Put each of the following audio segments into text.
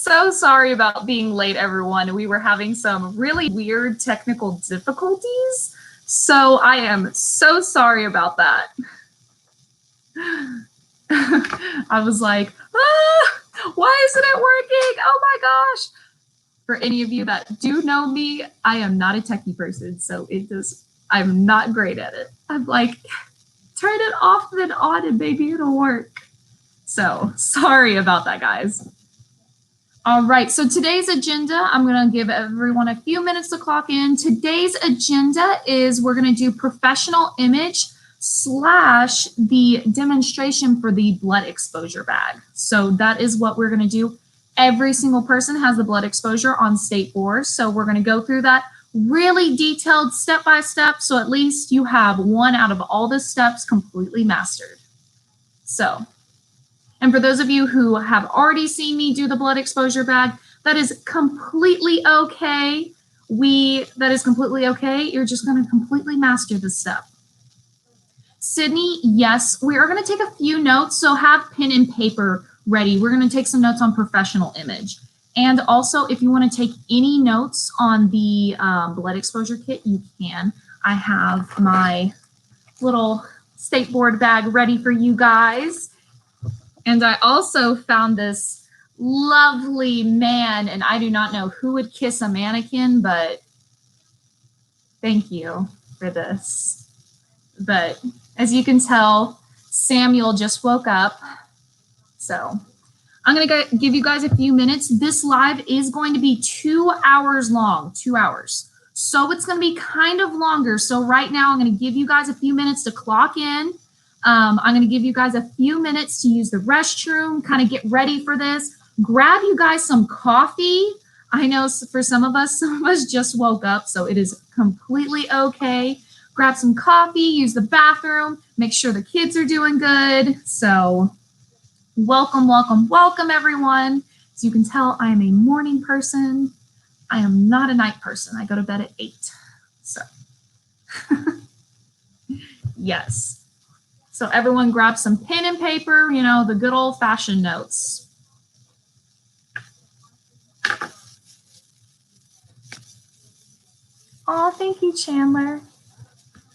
so sorry about being late, everyone. We were having some really weird technical difficulties, so I am so sorry about that. I was like, why isn't it working? Oh my gosh. For any of you that do know me, I am not a techie person, so I'm not great at it. I'm like, turn it off and on and maybe it'll work. So sorry about that, guys. All right, so today's agenda, I'm gonna give everyone a few minutes to clock in. Today's agenda is we're gonna do professional image / the demonstration for the blood exposure bag. So that is what we're gonna do. Every single person has the blood exposure on state 4. So we're gonna go through that really detailed step by step. So at least you have one out of all the steps completely mastered. So, and for those of you who have already seen me do the blood exposure bag, that is completely okay. That is completely okay. You're just gonna completely master this step. Sydney, yes, we are gonna take a few notes, so have pen and paper ready. We're gonna take some notes on professional image. And also, if you wanna take any notes on the blood exposure kit, you can. I have my little state board bag ready for you guys. And I also found this lovely man, and I do not know who would kiss a mannequin, but thank you for this. But as you can tell, Samuel just woke up. So I'm gonna give you guys a few minutes. This live is going to be 2 hours long, 2 hours. So it's gonna be kind of longer. So right now I'm gonna give you guys a few minutes to clock in. I'm going to give you guys a few minutes to use the restroom, kind of get ready for this. Grab you guys some coffee. I know for some of us just woke up, so it is completely okay. Grab some coffee, use the bathroom, make sure the kids are doing good. So welcome, welcome, welcome, everyone. As you can tell, I am a morning person. I am not a night person. I go to bed at 8. So yes. So everyone grab some pen and paper, you know, the good old fashioned notes. Oh, thank you, Chandler.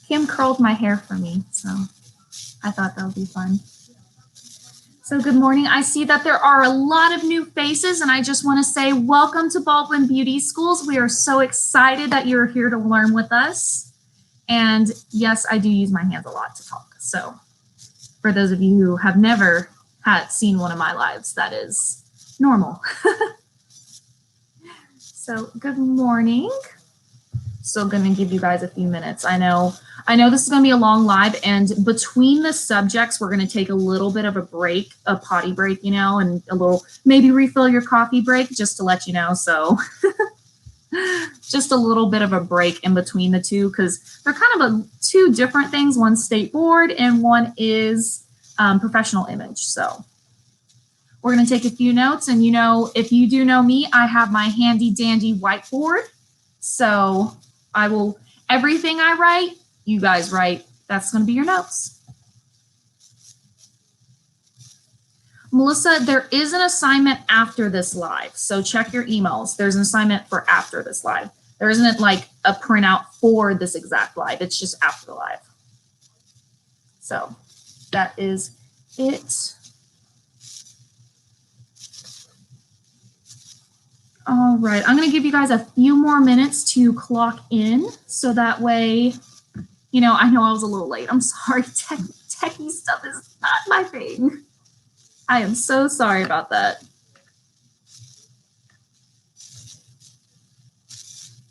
Kim curled my hair for me, so I thought that would be fun. So good morning. I see that there are a lot of new faces, and I just want to say welcome to Baldwin Beauty Schools. We are so excited that you're here to learn with us. And yes, I do use my hands a lot to talk, so. For those of you who have never seen one of my lives, that is normal. So good morning. Still gonna give you guys a few minutes. I know this is gonna be a long live, and between the subjects, we're gonna take a little bit of a break, a potty break, you know, and a little, maybe refill your coffee break, just to let you know. So just a little bit of a break in between the two, because they're kind of two different things. One's state board and one is professional image. So we're going to take a few notes, and you know, if you do know me, I have my handy dandy whiteboard. So everything I write, you guys write. That's going to be your notes. Melissa, there is an assignment after this live, so check your emails. There's an assignment for after this live. There isn't like a printout for this exact live. It's just after the live. So that is it. All right, I'm gonna give you guys a few more minutes to clock in, so that way, you know I was a little late. I'm sorry, techie stuff is not my thing. I am so sorry about that.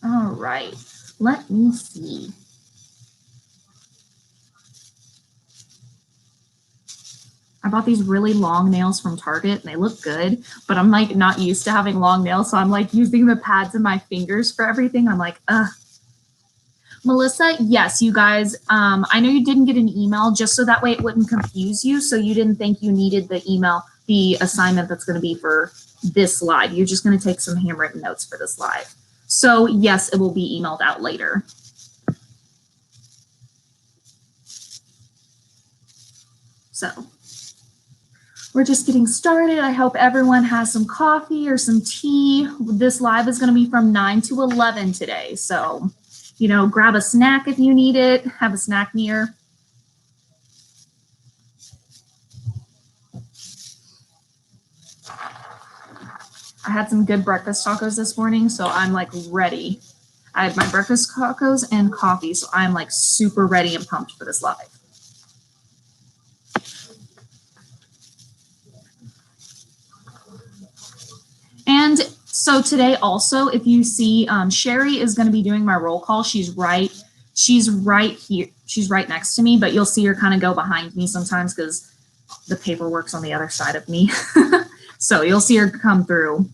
All right, let me see. I bought these really long nails from Target, and they look good, but I'm like not used to having long nails, so I'm like using the pads in my fingers for everything. I'm like, ugh. Melissa, yes, you guys, I know you didn't get an email, just so that way it wouldn't confuse you, so you didn't think you needed the email, the assignment that's going to be for this live. You're just going to take some handwritten notes for this live. So yes, it will be emailed out later. So, We're just getting started. I hope everyone has some coffee or some tea. This live is going to be from 9 to 11 today. So, you know, grab a snack if you need it. Have a snack near. I had some good breakfast tacos this morning, so I'm like ready. I had my breakfast tacos and coffee, so I'm like super ready and pumped for this live. And so today also, if you see, Sherry is going to be doing my roll call. She's right here. She's right next to me, but you'll see her kind of go behind me sometimes because the paperwork's on the other side of me. So you'll see her come through.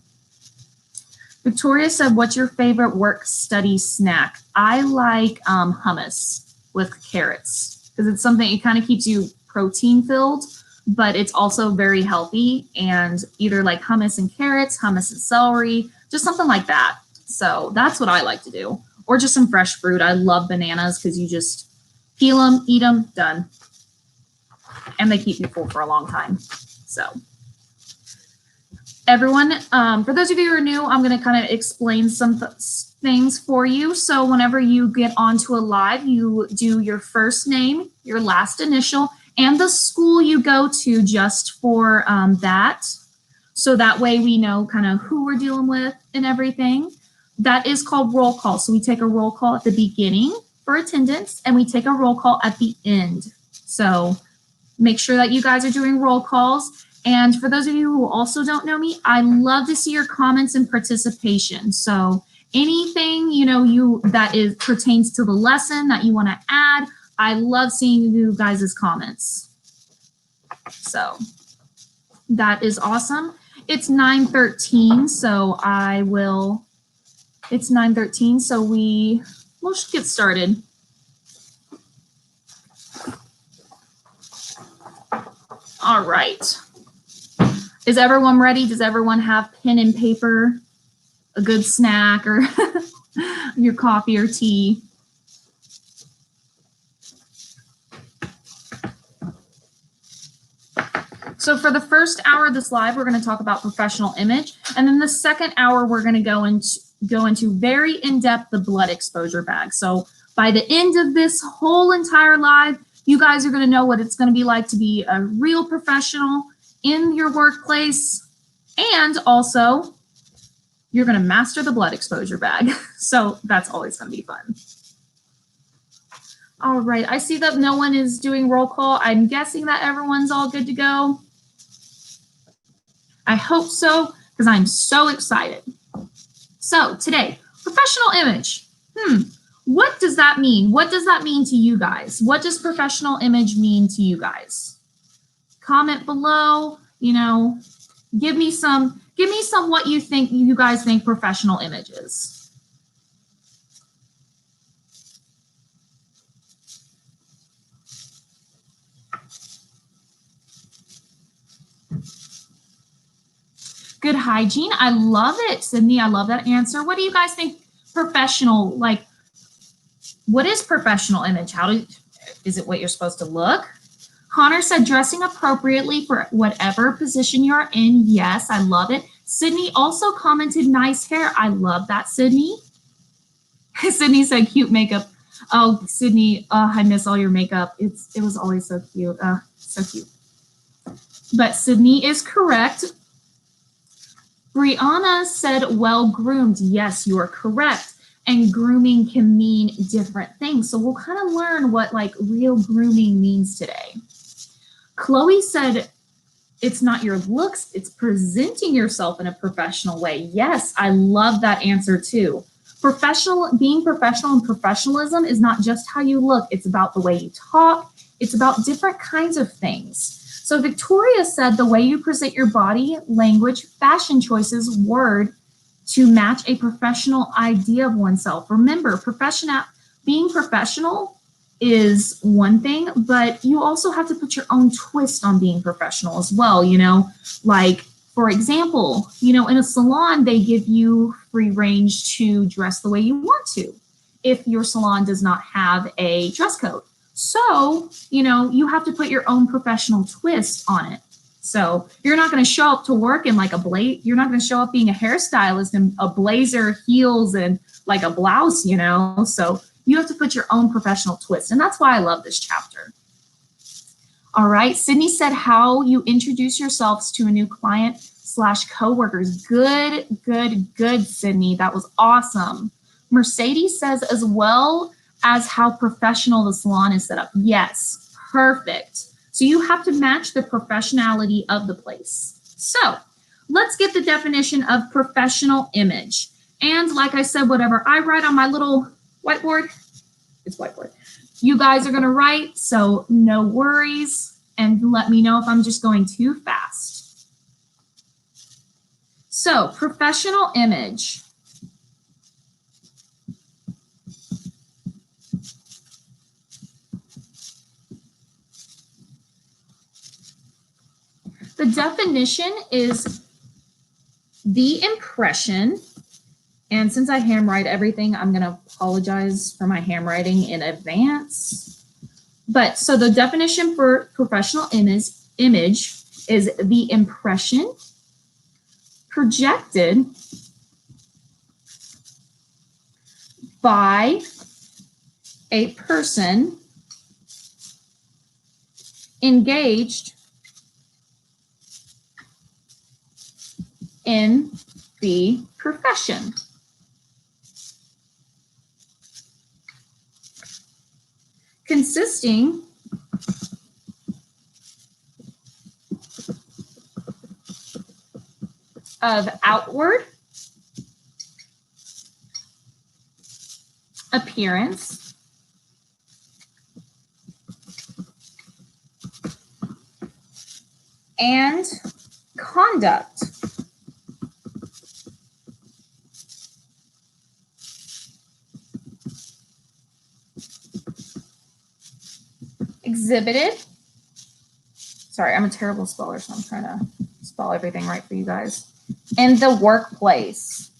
Victoria said, what's your favorite work study snack? I like hummus with carrots because it's something, it kind of keeps you protein filled, but it's also very healthy, and either like hummus and carrots, hummus and celery, just something like that. So that's what I like to do. Or just some fresh fruit. I love bananas because you just peel them, eat them, done. And they keep you full for a long time. So everyone, for those of you who are new, I'm going to kind of explain some things for you. So whenever you get onto a live, you do your first name, your last initial, and the school you go to just for that. So that way we know kind of who we're dealing with and everything. That is called roll call. So we take a roll call at the beginning for attendance, and we take a roll call at the end. So make sure that you guys are doing roll calls. And for those of you who also don't know me, I love to see your comments and participation. So anything, you know, that pertains to the lesson that you want to add, I love seeing you guys' comments. So that is awesome. It's 9:13, so it's 9:13, so we'll just get started. All right. Is everyone ready? Does everyone have pen and paper, a good snack, or your coffee or tea? So for the first hour of this live, we're going to talk about professional image. And then the second hour, we're going to go into very in-depth the blood exposure bag. So by the end of this whole entire live, you guys are going to know what it's going to be like to be a real professional in your workplace. And also, you're going to master the blood exposure bag. So that's always going to be fun. All right, I see that no one is doing roll call. I'm guessing that everyone's all good to go. I hope so, because I'm so excited. So today, professional image. What does that mean? What does that mean to you guys? What does professional image mean to you guys? Comment below, you know, give me some what you guys think professional image is. Good hygiene. I love it, Sydney. I love that answer. What do you guys think professional, like, what is professional image? Is it what you're supposed to look? Connor said dressing appropriately for whatever position you're in. Yes, I love it. Sydney also commented nice hair. I love that, Sydney. Sydney said cute makeup. Oh, Sydney, I miss all your makeup. It was always so cute. So cute. But Sydney is correct. Brianna said well-groomed. Yes, you are correct. And grooming can mean different things. So we'll kind of learn what like real grooming means today. Chloe said it's not your looks, it's presenting yourself in a professional way. Yes, I love that answer too. Being professional and professionalism is not just how you look, it's about the way you talk, it's about different kinds of things. So Victoria said the way you present your body, language, fashion choices, word to match a professional idea of oneself. Remember, being professional is one thing, but you also have to put your own twist on being professional as well, you know, like, for example, you know, in a salon, they give you free range to dress the way you want to if your salon does not have a dress code. So, you know, you have to put your own professional twist on it. So you're not going to show up to work in like you're not going to show up being a hairstylist in a blazer, heels, and like a blouse, you know? So you have to put your own professional twist. And that's why I love this chapter. All right, Sydney said how you introduce yourselves to a new client / coworkers. Good, Sydney. That was awesome. Mercedes says as well as how professional the salon is set up. Yes, perfect. So you have to match the professionality of the place. So let's get the definition of professional image. And like I said, whatever I write on my little whiteboard, it's whiteboard. You guys are going to write, so no worries, and let me know if I'm just going too fast. So, professional image. The definition is the impression, and since I handwrite everything, I'm going to apologize for my handwriting in advance. But so the definition for professional image is the impression projected by a person engaged in the profession. Consisting of outward appearance and conduct. Exhibited. Sorry, I'm a terrible speller, so I'm trying to spell everything right for you guys. In the workplace.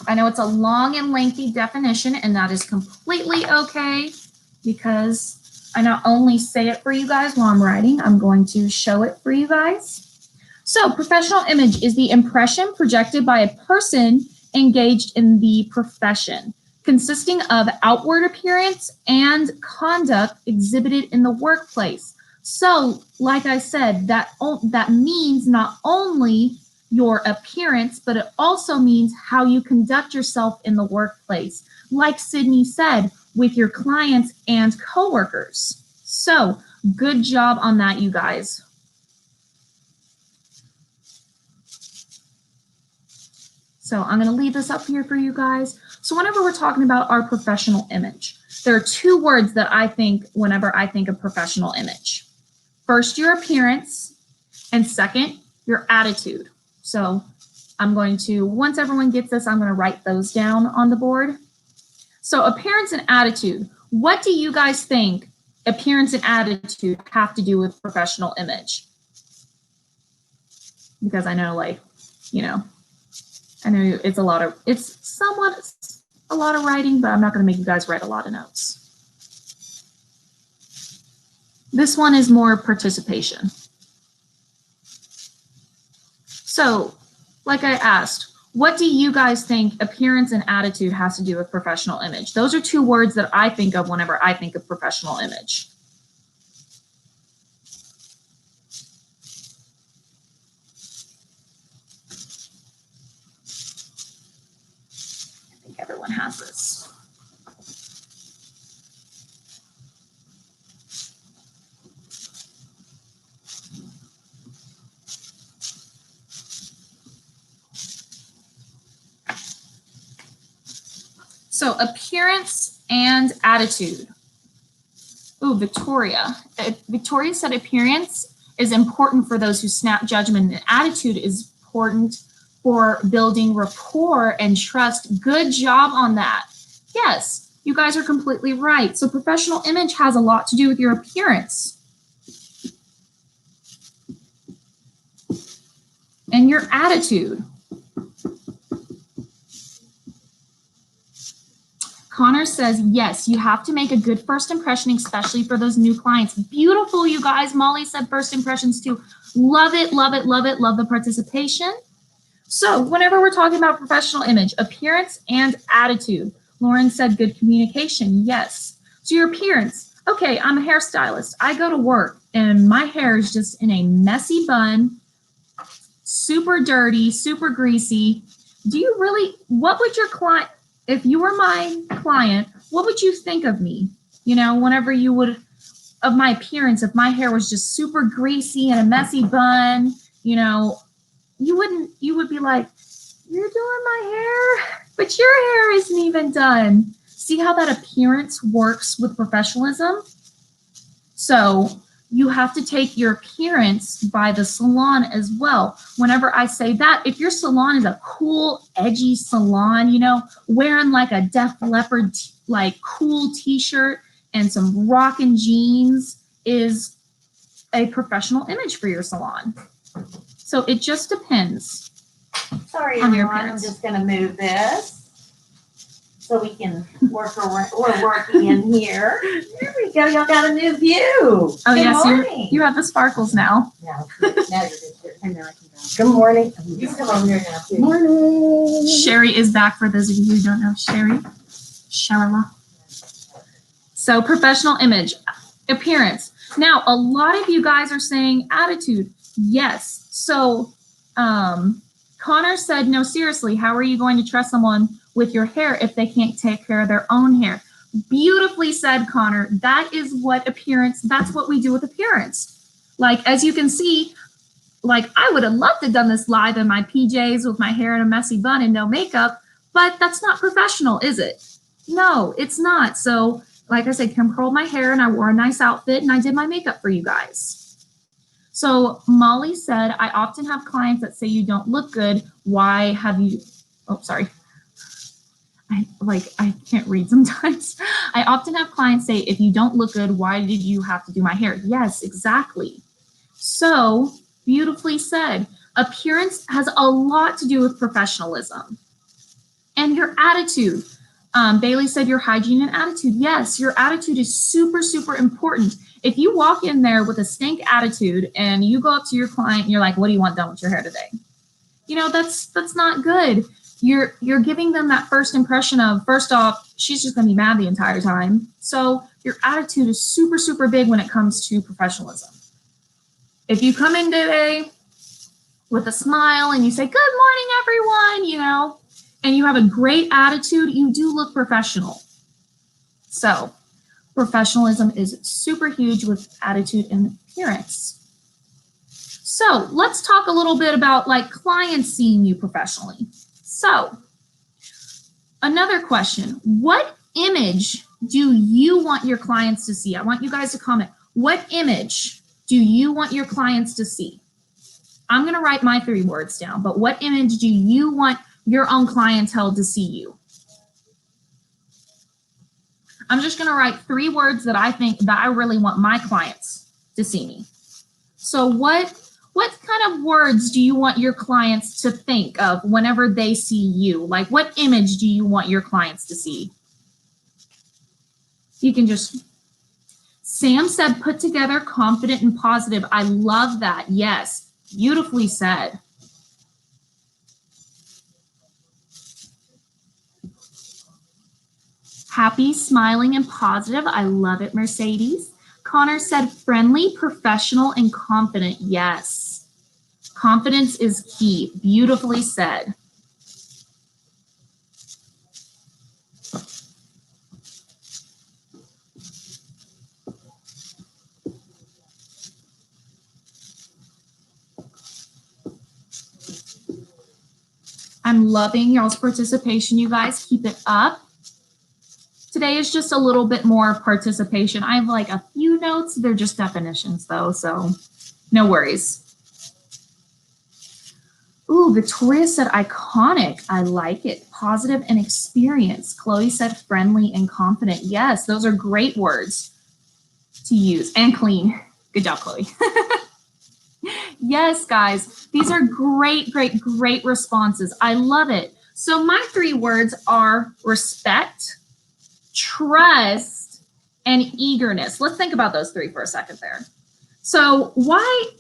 I know it's a long and lengthy definition, and that is completely okay because I not only say it for you guys while I'm writing, I'm going to show it for you guys. So, professional image is the impression projected by a person engaged in the profession, consisting of outward appearance and conduct exhibited in the workplace. So, like I said, that means not only your appearance, but it also means how you conduct yourself in the workplace. Like Sydney said, with your clients and coworkers. So, good job on that, you guys. So I'm going to leave this up here for you guys. So whenever we're talking about our professional image, there are two words that I think whenever I think of professional image. First, your appearance, and second, your attitude. So I'm going to, once everyone gets this, I'm going to write those down on the board. So appearance and attitude. What do you guys think appearance and attitude have to do with professional image? Because I know, like, you know, I know it's somewhat a lot of writing, but I'm not going to make you guys write a lot of notes. This one is more participation. So, like I asked, what do you guys think appearance and attitude has to do with professional image? Those are two words that I think of whenever I think of professional image. Everyone has this. So appearance and attitude. Ooh, Victoria. Victoria said appearance is important for those who snap judgment, and attitude is important for building rapport and trust. Good job on that. Yes, you guys are completely right. So professional image has a lot to do with your appearance and your attitude. Connor says, yes, you have to make a good first impression, especially for those new clients. Beautiful, you guys. Molly said first impressions too. Love it, love it, love it. Love the participation. So whenever we're talking about professional image, appearance and attitude, Lauren said good communication. Yes. So your appearance. Okay, I'm a hairstylist. I go to work and my hair is just in a messy bun, super dirty, super greasy. Do you really, what would your client, if you were my client, what would you think of me? You know, whenever you would, of my appearance, if my hair was just super greasy and a messy bun, you know, you would be like, you're doing my hair, but your hair isn't even done. See how that appearance works with professionalism? So you have to take your appearance by the salon as well. Whenever I say that, if your salon is a cool, edgy salon, you know, wearing like a Def Leppard, like cool t-shirt and some rockin' jeans is a professional image for your salon. So it just depends. Sorry, on your everyone, I'm appearance. just going to move this so we can work around. We're working in here. There we go. Y'all got a new view. Oh, Good yes, morning. you have the sparkles now. Now you're good. And now I can go. Good morning. You can come over here now, too. Morning. Sherry is back for those of you who don't know Sherry. Sharla. So professional image, appearance. Now, a lot of you guys are saying attitude. Yes. So Connor said, no, seriously, how are you going to trust someone with your hair if they can't take care of their own hair? Beautifully said, Connor. That is what appearance, that's what we do with appearance. Like, as you can see, like I would have loved to have done this live in my PJs with my hair in a messy bun and no makeup, but that's not professional, is it? No, it's not. So like I said, Kim curled my hair and I wore a nice outfit and I did my makeup for you guys. So Molly said, I often have clients that say you don't look good. Why have you, oh, sorry. I can't read sometimes. I often have clients say, if you don't look good, why did you have to do my hair? Yes, exactly. So beautifully said. Appearance has a lot to do with professionalism and your attitude. Bailey said your hygiene and attitude. Yes, your attitude is super, super important. If you walk in there with a stink attitude and you go up to your client and you're like, what do you want done with your hair today? You know, that's not good. You're giving them that first impression of, first off, she's just going to be mad the entire time. So your attitude is super, super big when it comes to professionalism. If you come in today with a smile and you say, good morning, everyone, you know, and you have a great attitude, you do look professional. So professionalism is super huge with attitude and appearance. So let's talk a little bit about like clients seeing you professionally. So another question, what image do you want your clients to see? I want you guys to comment. What image do you want your clients to see? I'm going to write my 3 words down, but what image do you want your own clientele to see you? I'm just going to write 3 words that I think that I really want my clients to see me. So what kind of words do you want your clients to think of whenever they see you? Like, what image do you want your clients to see? You can just, Sam said, put together, confident and positive. I love that. Yes, beautifully said. Happy, smiling, and positive. I love it, Mercedes. Connor said friendly, professional, and confident. Yes. Confidence is key. Beautifully said. I'm loving y'all's participation, you guys. Keep it up. Today is just a little bit more participation. I have like a few notes. They're just definitions though, so no worries. Ooh, Victoria said iconic. I like it. Positive and experience. Chloe said friendly and confident. Yes, those are great words to use. And clean. Good job, Chloe. Yes, guys, these are great, great, great responses. I love it. So my 3 words are respect, trust, and eagerness. Let's think about those three for a second there. So why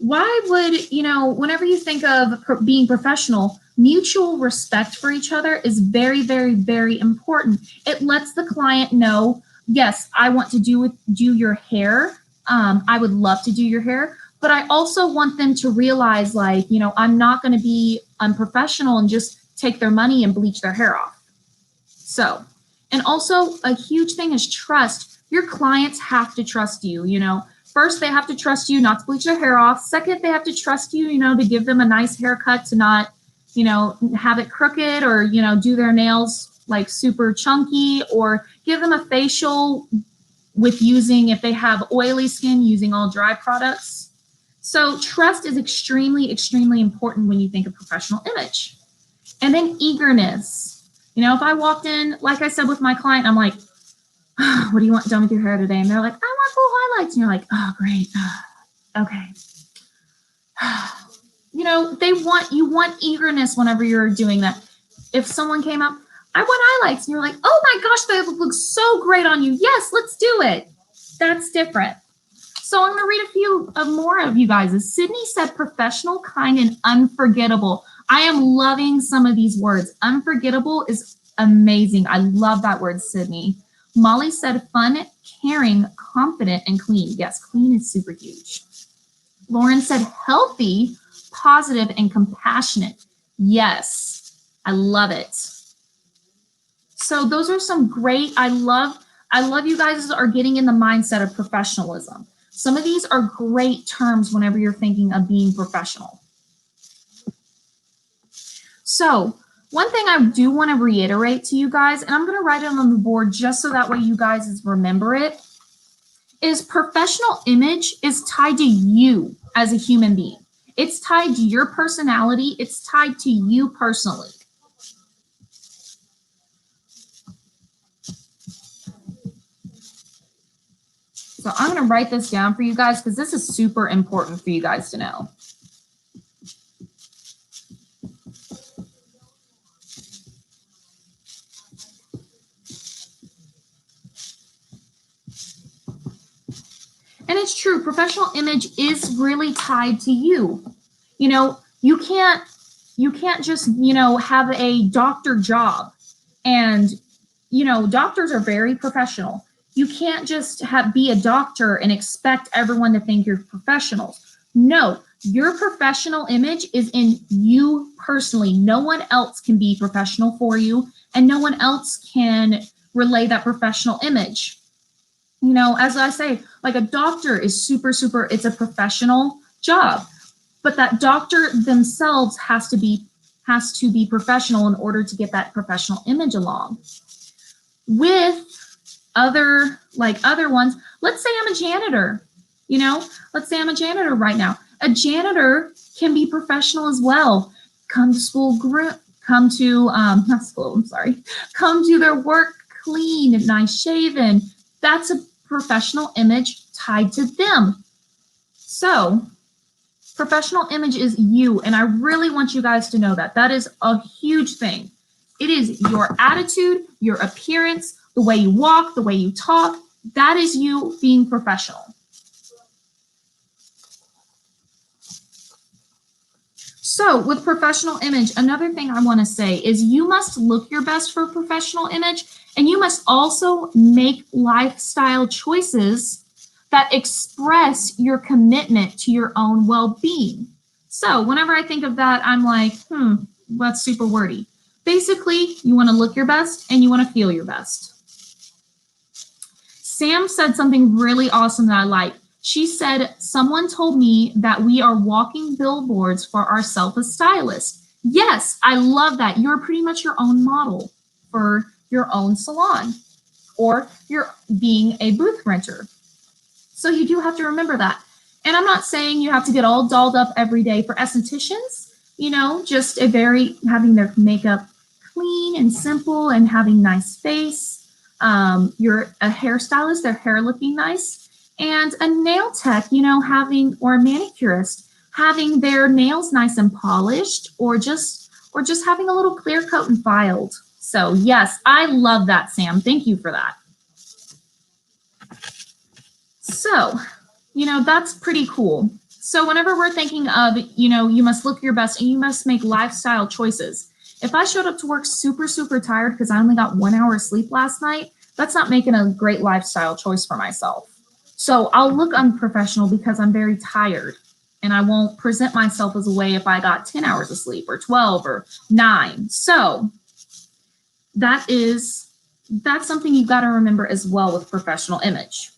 would, you know, whenever you think of being professional, mutual respect for each other is very, very, very important. It lets the client know, yes, I want to do your hair. I would love to do your hair, but I also want them to realize, like, you know, I'm not going to be unprofessional and just take their money and bleach their hair off. So, and also a huge thing is trust. Your clients have to trust you, you know. First, they have to trust you not to bleach their hair off. Second, they have to trust you, you know, to give them a nice haircut, to not, you know, have it crooked, or, you know, do their nails like super chunky, or give them a facial with using, if they have oily skin, using all dry products. So trust is extremely, extremely important when you think of professional image. And then eagerness. You know, if I walked in, like I said with my client, I'm like, what do you want done with your hair today? And they're like, I want full highlights. And you're like, oh, great. Okay. You know, you want eagerness whenever you're doing that. If someone came up, I want highlights, and you're like, oh my gosh, they look so great on you. Yes, let's do it. That's different. So I'm going to read a few more of you guys. Sydney said professional, kind, and unforgettable. I am loving some of these words. Unforgettable is amazing. I love that word, Sydney. Molly said fun, caring, confident, and clean. Yes, clean is super huge. Lauren said healthy, positive, and compassionate. Yes, I love it. So those are some great, I love you guys are getting in the mindset of professionalism. Some of these are great terms whenever you're thinking of being professional. So one thing I do want to reiterate to you guys, and I'm going to write it on the board just so that way you guys remember it, is professional image is tied to you as a human being. It's tied to your personality. It's tied to you personally. So I'm going to write this down for you guys because this is super important for you guys to know. And it's true, professional image is really tied to you. You know, you can't just, you know, have a doctor job, and, you know, doctors are very professional. You can't just be a doctor and expect everyone to think you're professionals. No, your professional image is in you personally. No one else can be professional for you, and no one else can relay that professional image. You know, as I say, like a doctor is super, it's a professional job, but that doctor themselves has to be professional in order to get that professional image along. With other ones, let's say I'm a janitor, you know, let's say I'm a janitor right now. A janitor can be professional as well. Come to their work clean and nice shaven. That's a professional image tied to them. So professional image is you, and I really want you guys to know that. That is a huge thing. It is your attitude, your appearance, the way you walk, the way you talk. That is you being professional. So with professional image, another thing I want to say is you must look your best for professional image, and you must also make lifestyle choices that express your commitment to your own well-being. So whenever I think of that, I'm like, that's super wordy. Basically, you want to look your best and you want to feel your best. Sam said something really awesome that I like. She said, someone told me that we are walking billboards for ourselves as stylists. Yes, I love that. You're pretty much your own model for your own salon, or you're being a booth renter. So you do have to remember that. And I'm not saying you have to get all dolled up every day. For estheticians, you know, just having their makeup clean and simple and having nice face. You're a hairstylist, their hair looking nice. And a nail tech, you know, or a manicurist, having their nails nice and polished, or just having a little clear coat and filed. So yes, I love that, Sam. Thank you for that. So, that's pretty cool. So whenever we're thinking of, you must look your best and you must make lifestyle choices. If I showed up to work super, super tired because I only got 1 hour of sleep last night, that's not making a great lifestyle choice for myself. So I'll look unprofessional because I'm very tired, and I won't present myself as a way if I got 10 hours of sleep or 12 or 9. So that's something you've got to remember as well with professional image.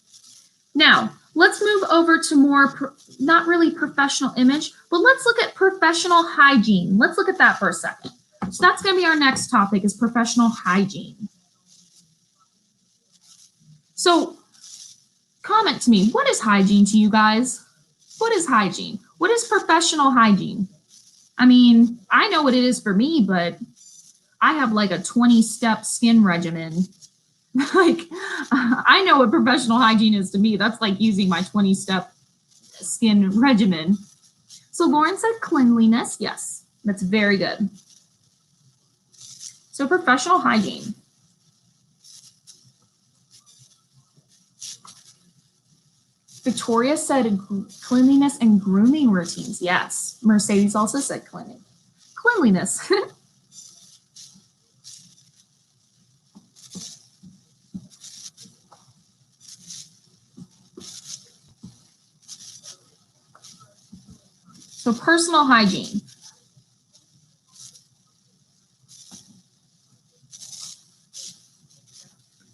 Now, let's move over to more, not really professional image, but let's look at professional hygiene. Let's look at that for a second. So that's going to be our next topic, is professional hygiene. So comment to me, what is hygiene to you guys? What is hygiene? What is professional hygiene? I mean, I know what it is for me, but I have like a 20-step skin regimen. Like, I know what professional hygiene is to me. That's like using my 20-step skin regimen. So Lauren said cleanliness. Yes, that's very good. So professional hygiene. Victoria said cleanliness and grooming routines. Yes. Mercedes also said cleanliness. So personal hygiene.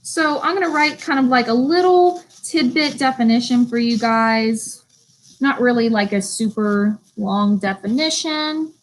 So I'm going to write kind of like a little tidbit definition for you guys. Not really like a super long definition.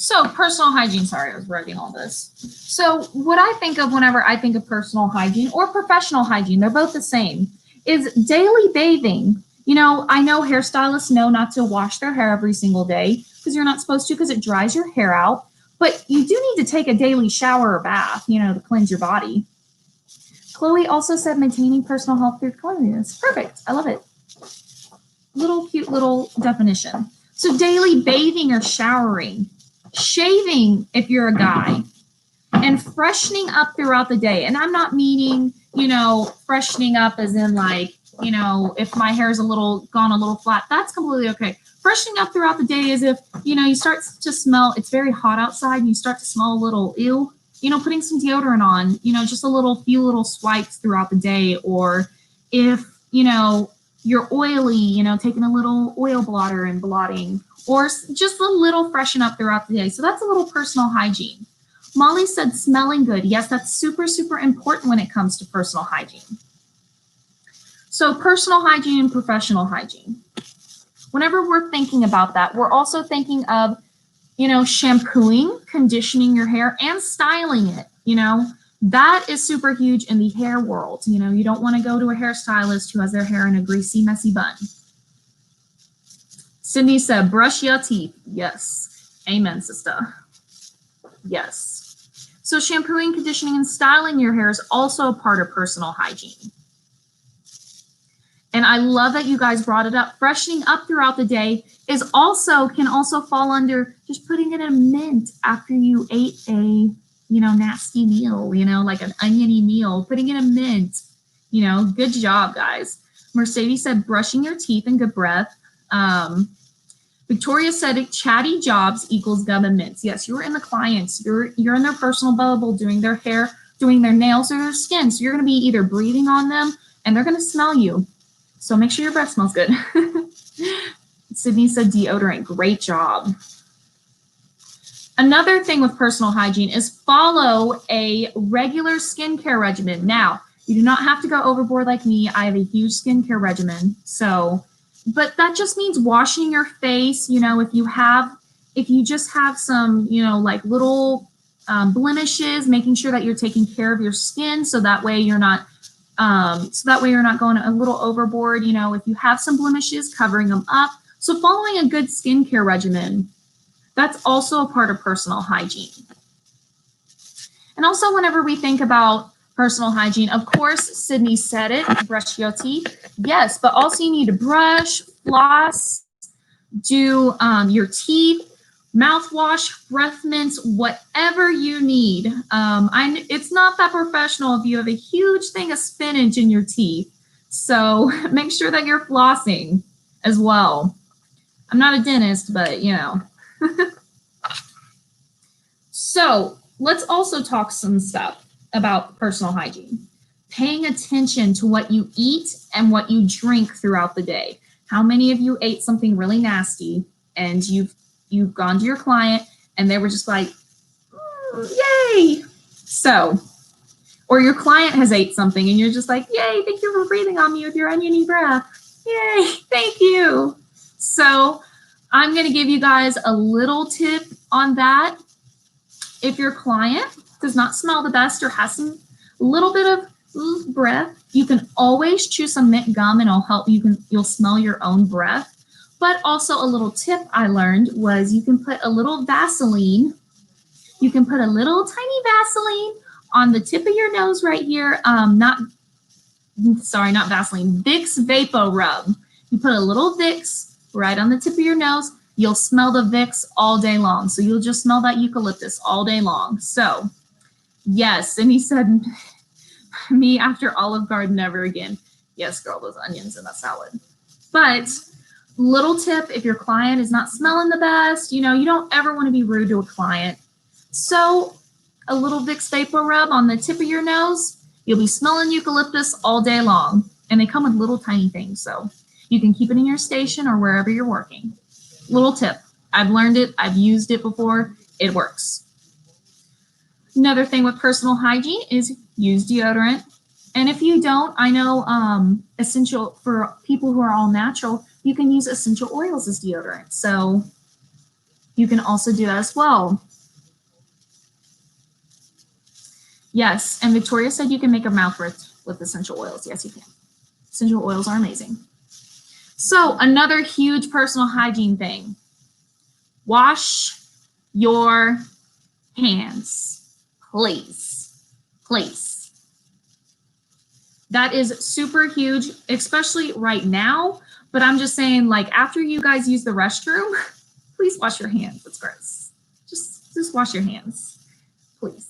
So personal hygiene, sorry, I was writing all this. So what I think of whenever I think of personal hygiene or professional hygiene, they're both the same, is daily bathing. I know hairstylists know not to wash their hair every single day because you're not supposed to, because it dries your hair out. But you do need to take a daily shower or bath, to cleanse your body. Chloe also said maintaining personal health through cleanliness. Perfect. I love it. Cute little definition. So daily bathing or showering. Shaving if you're a guy, and freshening up throughout the day. And I'm not meaning, freshening up as in like, if my hair's gone a little flat, that's completely okay. Freshening up throughout the day is if, you start to smell, it's very hot outside and you start to smell a little ew, putting some deodorant on, just few little swipes throughout the day. Or if, you're oily, taking a little oil blotter and blotting, or just a little freshen up throughout the day. So that's a little personal hygiene. Molly said smelling good. Yes, that's super, super important when it comes to personal hygiene. So personal hygiene and professional hygiene. Whenever we're thinking about that, we're also thinking of, shampooing, conditioning your hair, and styling it. That is super huge in the hair world. You don't want to go to a hairstylist who has their hair in a greasy, messy bun. Sydney said, brush your teeth. Yes. Amen, sister. Yes. So shampooing, conditioning, and styling your hair is also a part of personal hygiene. And I love that you guys brought it up. Freshening up throughout the day can also fall under just putting in a mint after you ate a, nasty meal, like an oniony meal, putting in a mint, good job, guys. Mercedes said brushing your teeth and good breath. Victoria said chatty jobs equals gum and mints. Yes, you're in the clients. You're in their personal bubble, doing their hair, doing their nails or their skin. So you're going to be either breathing on them and they're going to smell you. So make sure your breath smells good. Sydney said deodorant. Great job. Another thing with personal hygiene is follow a regular skincare regimen. Now, you do not have to go overboard like me. I have a huge skincare regimen. But that just means washing your face, if you just have some, like little blemishes, making sure that you're taking care of your skin so that way you're not going a little overboard. You know, if you have some blemishes, covering them up. So following a good skincare regimen, that's also a part of personal hygiene. And also whenever we think about personal hygiene, of course, Sydney said it, brush your teeth. Yes, but also you need to brush, floss, do your teeth, mouthwash, breath mints, whatever you need. It's not that professional if you have a huge thing of spinach in your teeth. So make sure that you're flossing as well. I'm not a dentist, but you know. So let's also talk some stuff about personal hygiene. Paying attention to what you eat and what you drink throughout the day. How many of you ate something really nasty and you've gone to your client and they were just like, yay. So, or your client has ate something and you're just like, yay, thank you for breathing on me with your oniony breath. Yay, thank you. So I'm going to give you guys a little tip on that. If your client does not smell the best or has some little bit of breath, you can always chew some mint gum and it'll help. You'll smell your own breath. But also a little tip I learned was you can put a little Vaseline. You can put a little tiny Vaseline on the tip of your nose right here. Not Vaseline, Vicks Vapor Rub. You put a little Vicks right on the tip of your nose. You'll smell the Vicks all day long. So you'll just smell that eucalyptus all day long. So yes, and he said, me after Olive Garden, never again. Yes, girl, those onions in that salad. But little tip, if your client is not smelling the best, you know, you don't ever want to be rude to a client. So a little Vicks Vapor Rub on the tip of your nose, you'll be smelling eucalyptus all day long. And they come with little tiny things. So you can keep it in your station or wherever you're working. Little tip. I've learned it. I've used it before. It works. Another thing with personal hygiene is use deodorant. And if you don't, I know essential for people who are all natural, you can use essential oils as deodorant. So you can also do that as well. Yes, and Victoria said you can make a mouth with essential oils. Yes, you can. Essential oils are amazing. So another huge personal hygiene thing. Wash your hands, please, please. That is super huge, especially right now. But I'm just saying, like, after you guys use the restroom, please wash your hands. It's gross. Just wash your hands, please.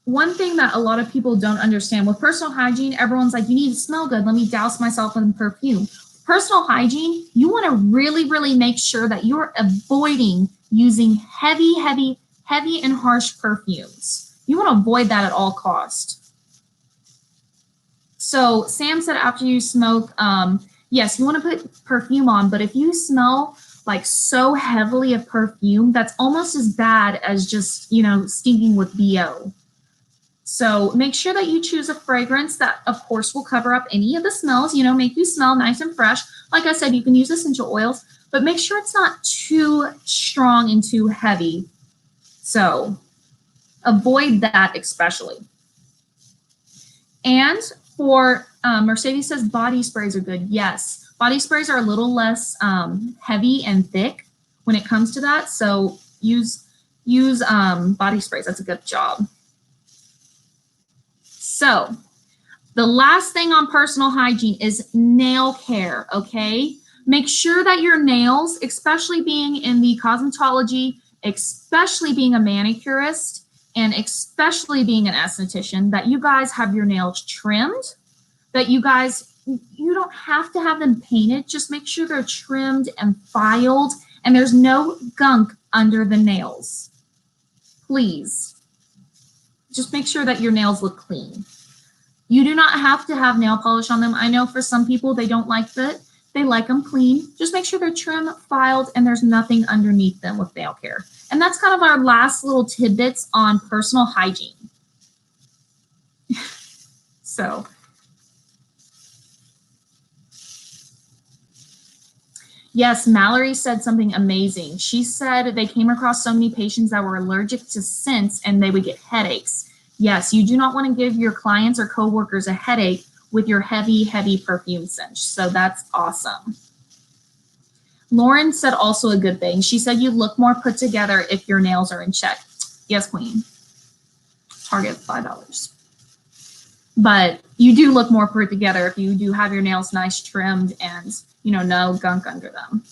One thing that a lot of people don't understand with personal hygiene, everyone's like, you need to smell good. Let me douse myself in perfume. Personal hygiene, you want to really, really make sure that you're avoiding using heavy and harsh perfumes. You want to avoid that at all costs. So Sam said after you smoke, yes, you want to put perfume on, but if you smell like so heavily of perfume, that's almost as bad as just, you know, stinking with BO. So make sure that you choose a fragrance that, of course, will cover up any of the smells, you know, make you smell nice and fresh. Like I said, you can use essential oils, but make sure it's not too strong and too heavy. So avoid that especially. And for Mercedes says body sprays are good. Yes, body sprays are a little less heavy and thick when it comes to that. So use body sprays. That's a good job. So the last thing on personal hygiene is nail care, okay? Make sure that your nails, especially being in the cosmetology, especially being a manicurist, and especially being an esthetician, that you guys have your nails trimmed, that you don't have to have them painted. Just make sure they're trimmed and filed, and there's no gunk under the nails. Please. Just make sure that your nails look clean. You do not have to have nail polish on them. I know for some people they don't like that. They like them clean. Just make sure they're trim, filed, and there's nothing underneath them with nail care. And that's kind of our last little tidbits on personal hygiene. Yes, Mallory said something amazing. She said they came across so many patients that were allergic to scents and they would get headaches. Yes, you do not want to give your clients or coworkers a headache with your heavy, heavy perfume scent. So that's awesome. Lauren said also a good thing. She said you look more put together if your nails are in check. Yes, Queen. Target $5. But you do look more put together if you do have your nails nice trimmed and, you know, no gunk under them.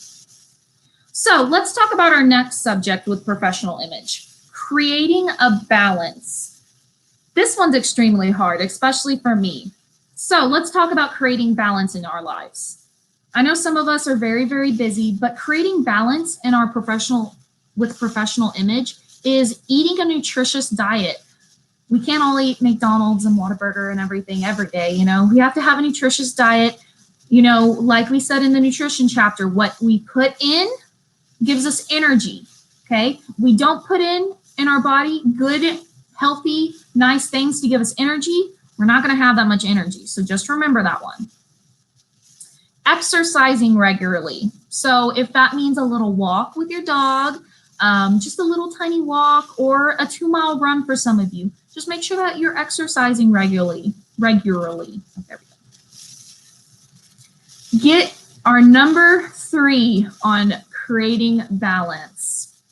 So let's talk about our next subject with professional image, creating a balance. This one's extremely hard, especially for me. So let's talk about creating balance in our lives. I know some of us are very, very busy, but creating balance in our professional image is eating a nutritious diet. We can't all eat McDonald's and Whataburger and everything every day, you know. We have to have a nutritious diet. You know, like we said in the nutrition chapter, what we put in gives us energy, okay? We don't put in our body good, healthy, nice things to give us energy. We're not going to have that much energy. So just remember that one. Exercising regularly. So if that means a little walk with your dog, just a little tiny walk or a 2-mile run for some of you, just make sure that you're exercising regularly. There we go. Get our number 3 on creating balance.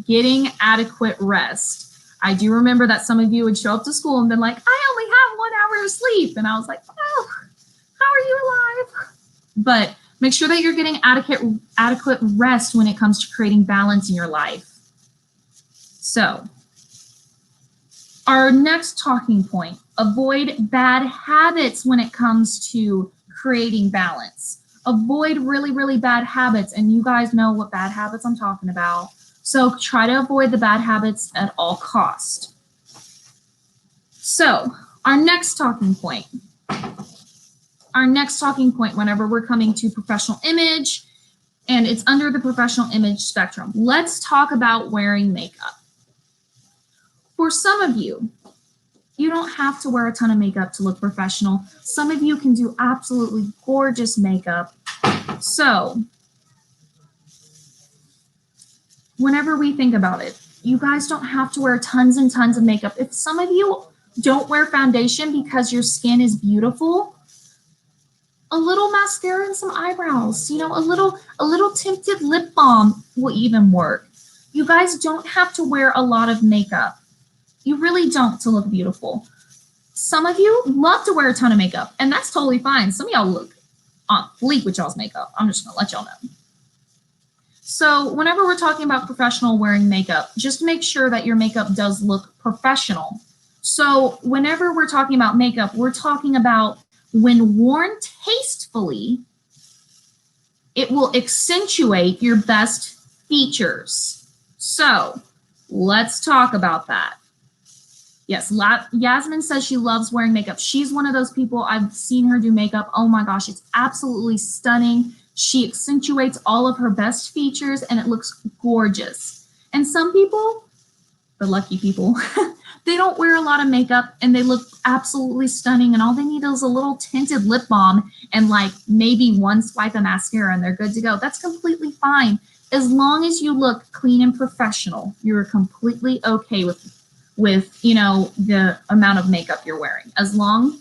Getting adequate rest. I do remember that some of you would show up to school and been like, I only have 1 hour of sleep. And I was like, oh, how are you alive? But make sure that you're getting adequate rest when it comes to creating balance in your life. So, our next talking point, avoid bad habits when it comes to creating balance. Avoid really, really bad habits. And you guys know what bad habits I'm talking about. So try to avoid the bad habits at all cost. So our next talking point whenever we're coming to professional image, and it's under the professional image spectrum, let's talk about wearing makeup. For some of you, you don't have to wear a ton of makeup to look professional. Some of you can do absolutely gorgeous makeup. So whenever we think about it, you guys don't have to wear tons and tons of makeup. If some of you don't wear foundation because your skin is beautiful, a little mascara and some eyebrows, you know, a little tinted lip balm will even work. You guys don't have to wear a lot of makeup. You really don't to look beautiful. Some of you love to wear a ton of makeup, and that's totally fine. Some of y'all look on fleek with y'all's makeup. I'm just gonna let y'all know. So whenever we're talking about professional wearing makeup, just make sure that your makeup does look professional. So whenever we're talking about makeup, we're talking about when worn tastefully, it will accentuate your best features. So let's talk about that. Yes, Yasmin says she loves wearing makeup. She's one of those people, I've seen her do makeup. Oh my gosh, it's absolutely stunning. She accentuates all of her best features and it looks gorgeous. And some people, the lucky people, they don't wear a lot of makeup and they look absolutely stunning and all they need is a little tinted lip balm and like maybe one swipe of mascara and they're good to go. That's completely fine. As long as you look clean and professional, you're completely okay with you know, the amount of makeup you're wearing. As long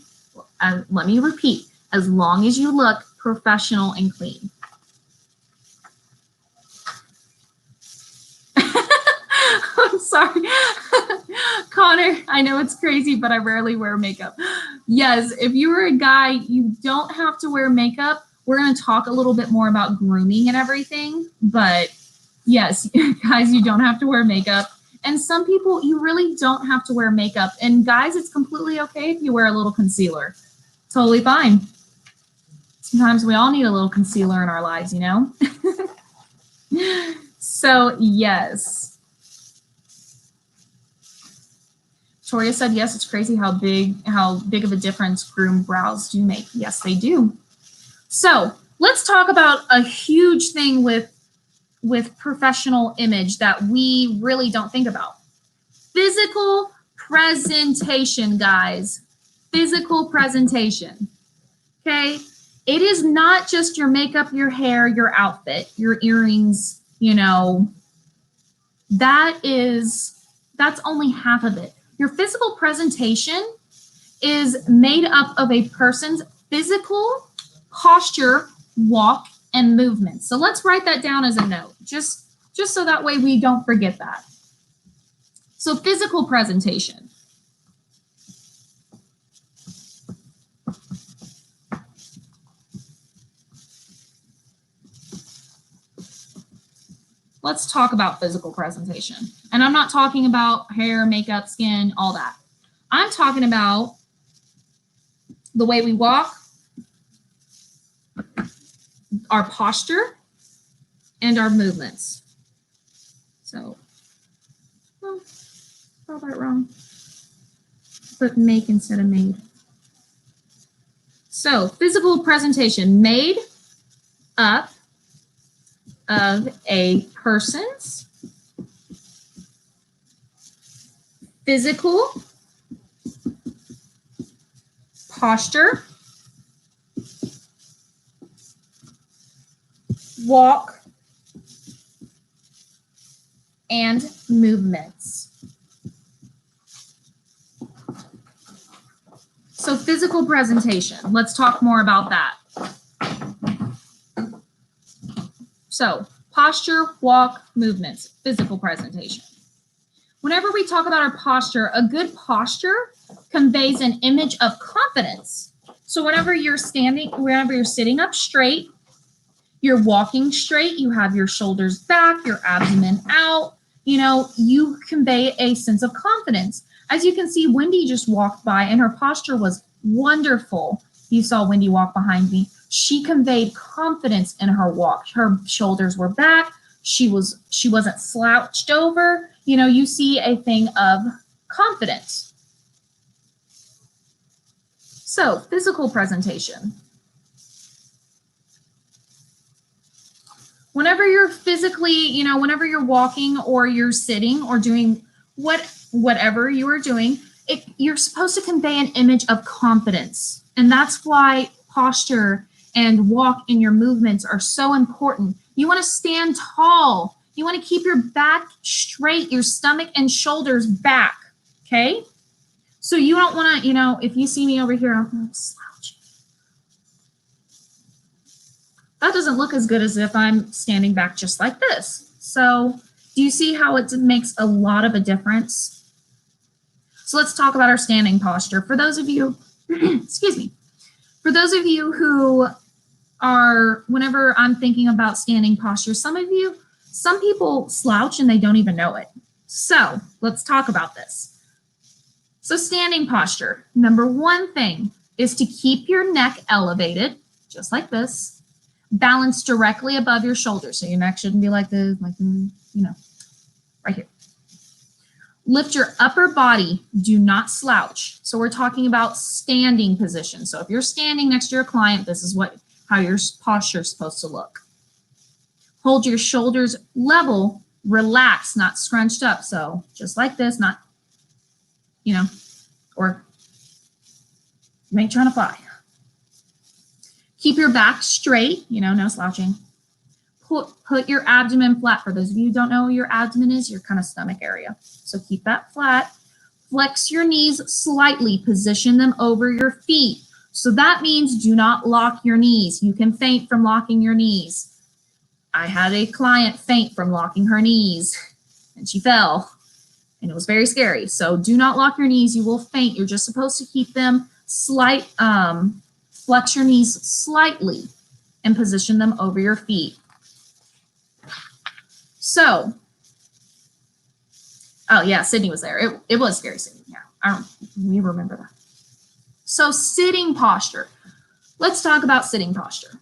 as, let me repeat, as long as you look professional and clean. I'm sorry. Connor, I know it's crazy, but I rarely wear makeup. Yes, if you were a guy, you don't have to wear makeup. We're going to talk a little bit more about grooming and everything, but yes, guys, you don't have to wear makeup. And some people, you really don't have to wear makeup. And guys, it's completely okay if you wear a little concealer. Totally fine. Sometimes we all need a little concealer in our lives, you know? So, yes. Toria said, yes, it's crazy how big of a difference groomed brows do make. Yes, they do. So let's talk about a huge thing with professional image that we really don't think about. Physical presentation, guys. Physical presentation. Okay? It is not just your makeup, your hair, your outfit, your earrings, you know, that's only half of it. Your physical presentation is made up of a person's physical posture, walk, and movement. So let's write that down as a note, just so that way we don't forget that. So physical presentation. Let's talk about physical presentation. And I'm not talking about hair, makeup, skin, all that. I'm talking about the way we walk, our posture, and our movements. So, oh, spelled that wrong. Put make instead of made. So, physical presentation made up of a person's physical posture, walk, and movements. So physical presentation, let's talk more about that. So posture, walk, movements, physical presentation. Whenever we talk about our posture, a good posture conveys an image of confidence. So whenever you're sitting up straight, you're walking straight, you have your shoulders back, your abdomen out, you know, you convey a sense of confidence. As you can see, Wendy just walked by and her posture was wonderful. You saw Wendy walk behind me. She conveyed confidence in her walk. Her shoulders were back. She wasn't slouched over. You know, you see a thing of confidence. So, physical presentation. Whenever you're physically, you know, whenever you're walking or you're sitting or doing whatever you are doing, you're supposed to convey an image of confidence. And that's why posture and walk in your movements are so important. You want to stand tall. You want to keep your back straight, your stomach and shoulders back, okay? So you don't want to, you know, if you see me over here, I'm slouching. That doesn't look as good as if I'm standing back just like this. So do you see how it makes a lot of a difference? So let's talk about our standing posture. For those of you, excuse me, for those of you who are, whenever I'm thinking about standing posture, some people slouch and they don't even know it. So let's talk about this. So standing posture, number one thing is to keep your neck elevated, just like this, balanced directly above your shoulders. So your neck shouldn't be like this, you know, right here. Lift your upper body, do not slouch. So we're talking about standing position. So if you're standing next to your client, this is how your posture is supposed to look. Hold your shoulders level, relaxed, not scrunched up. So just like this, not, you know, or you ain't trying to fly. Keep your back straight, you know, no slouching. Put your abdomen flat. For those of you who don't know where your abdomen is, your kind of stomach area. So keep that flat. Flex your knees slightly. Position them over your feet. So that means do not lock your knees. You can faint from locking your knees. I had a client faint from locking her knees and she fell and it was very scary. So do not lock your knees. You will faint. You're just supposed to keep them slight, flex your knees slightly and position them over your feet. So, oh yeah, Sydney was there. It was scary, Sydney. Yeah, we remember that. So sitting posture. Let's talk about sitting posture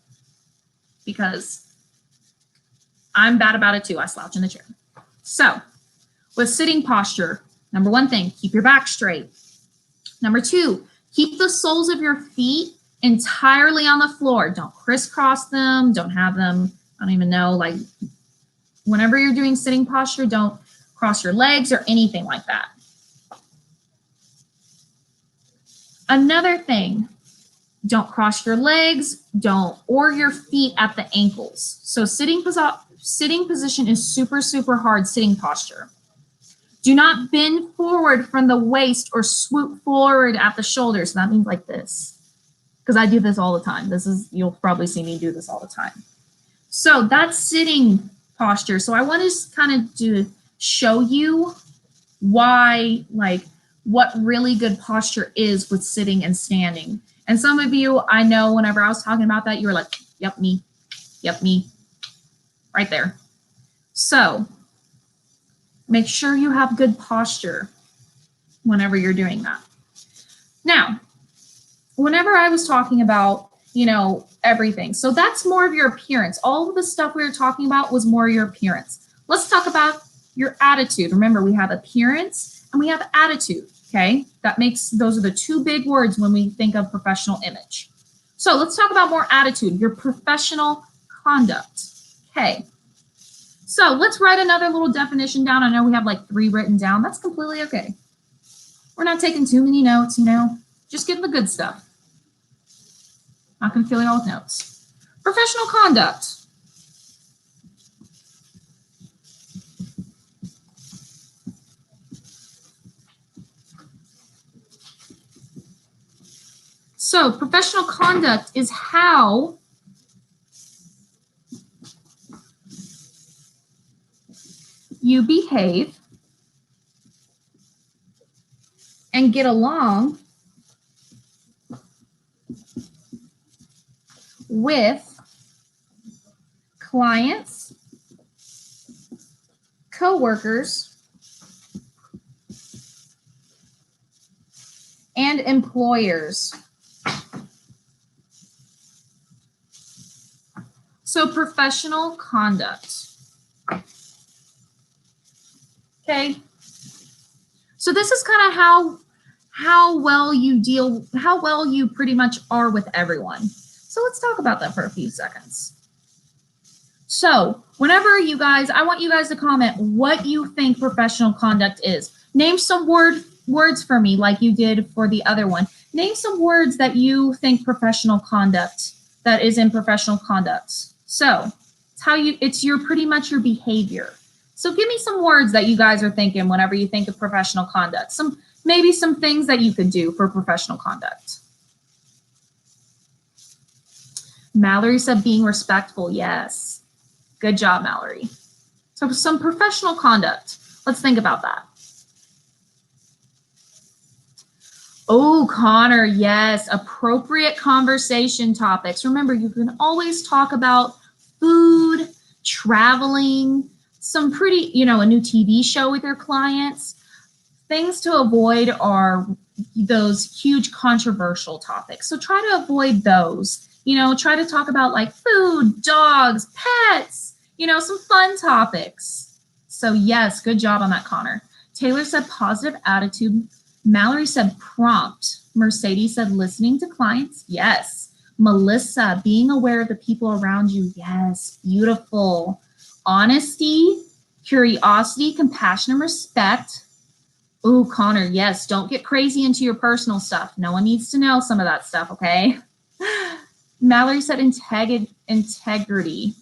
because I'm bad about it too. I slouch in the chair. So with sitting posture, number one thing, keep your back straight. Number two, keep the soles of your feet entirely on the floor. Don't crisscross them. Don't have them, I don't even know, like whenever you're doing sitting posture, don't cross your legs or anything like that. Another thing, Don't cross your legs, or your feet at the ankles. So sitting position is super, super hard, sitting posture. Do not bend forward from the waist or swoop forward at the shoulders. That means like this, because I do this all the time. You'll probably see me do this all the time. So that's sitting posture. So I want to kind of show you why, like, what really good posture is with sitting and standing. And some of you, I know whenever I was talking about that, you were like, yep, me, right there. So make sure you have good posture whenever you're doing that. Now, whenever I was talking about, everything, so that's more of your appearance. All of the stuff we were talking about was more your appearance. Let's talk about your attitude. Remember, we have appearance and we have attitude, okay? Those are the two big words when we think of professional image. So let's talk about more attitude, your professional conduct, okay? So let's write another little definition down. I know we have like 3 written down. That's completely okay. We're not taking too many notes, just getting the good stuff. Not going to fill it all with notes. Professional conduct. So professional conduct is how you behave and get along with clients, coworkers, and employers. So professional conduct. Okay. So this is kind of how well you pretty much are with everyone. So let's talk about that for a few seconds. So whenever I want you guys to comment what you think professional conduct is. Name some words for me like you did for the other one. Name some words that you think that is in professional conduct. So it's pretty much your behavior. So give me some words that you guys are thinking whenever you think of professional conduct. Maybe some things that you could do for professional conduct. Mallory said being respectful. Yes. Good job, Mallory. So some professional conduct. Let's think about that. Oh, Connor, yes. Appropriate conversation topics. Remember, you can always talk about food, traveling, some pretty, a new TV show with your clients. Things to avoid are those huge controversial topics. So try to avoid those. Try to talk about like food, dogs, pets, some fun topics. So yes, good job on that, Connor. Taylor said positive attitude. Mallory said prompt. Mercedes said listening to clients. Yes. Melissa, being aware of the people around you. Yes, beautiful. Honesty, curiosity, compassion, and respect. Ooh, Connor, yes, don't get crazy into your personal stuff. No one needs to know some of that stuff, okay? Mallory said integrity.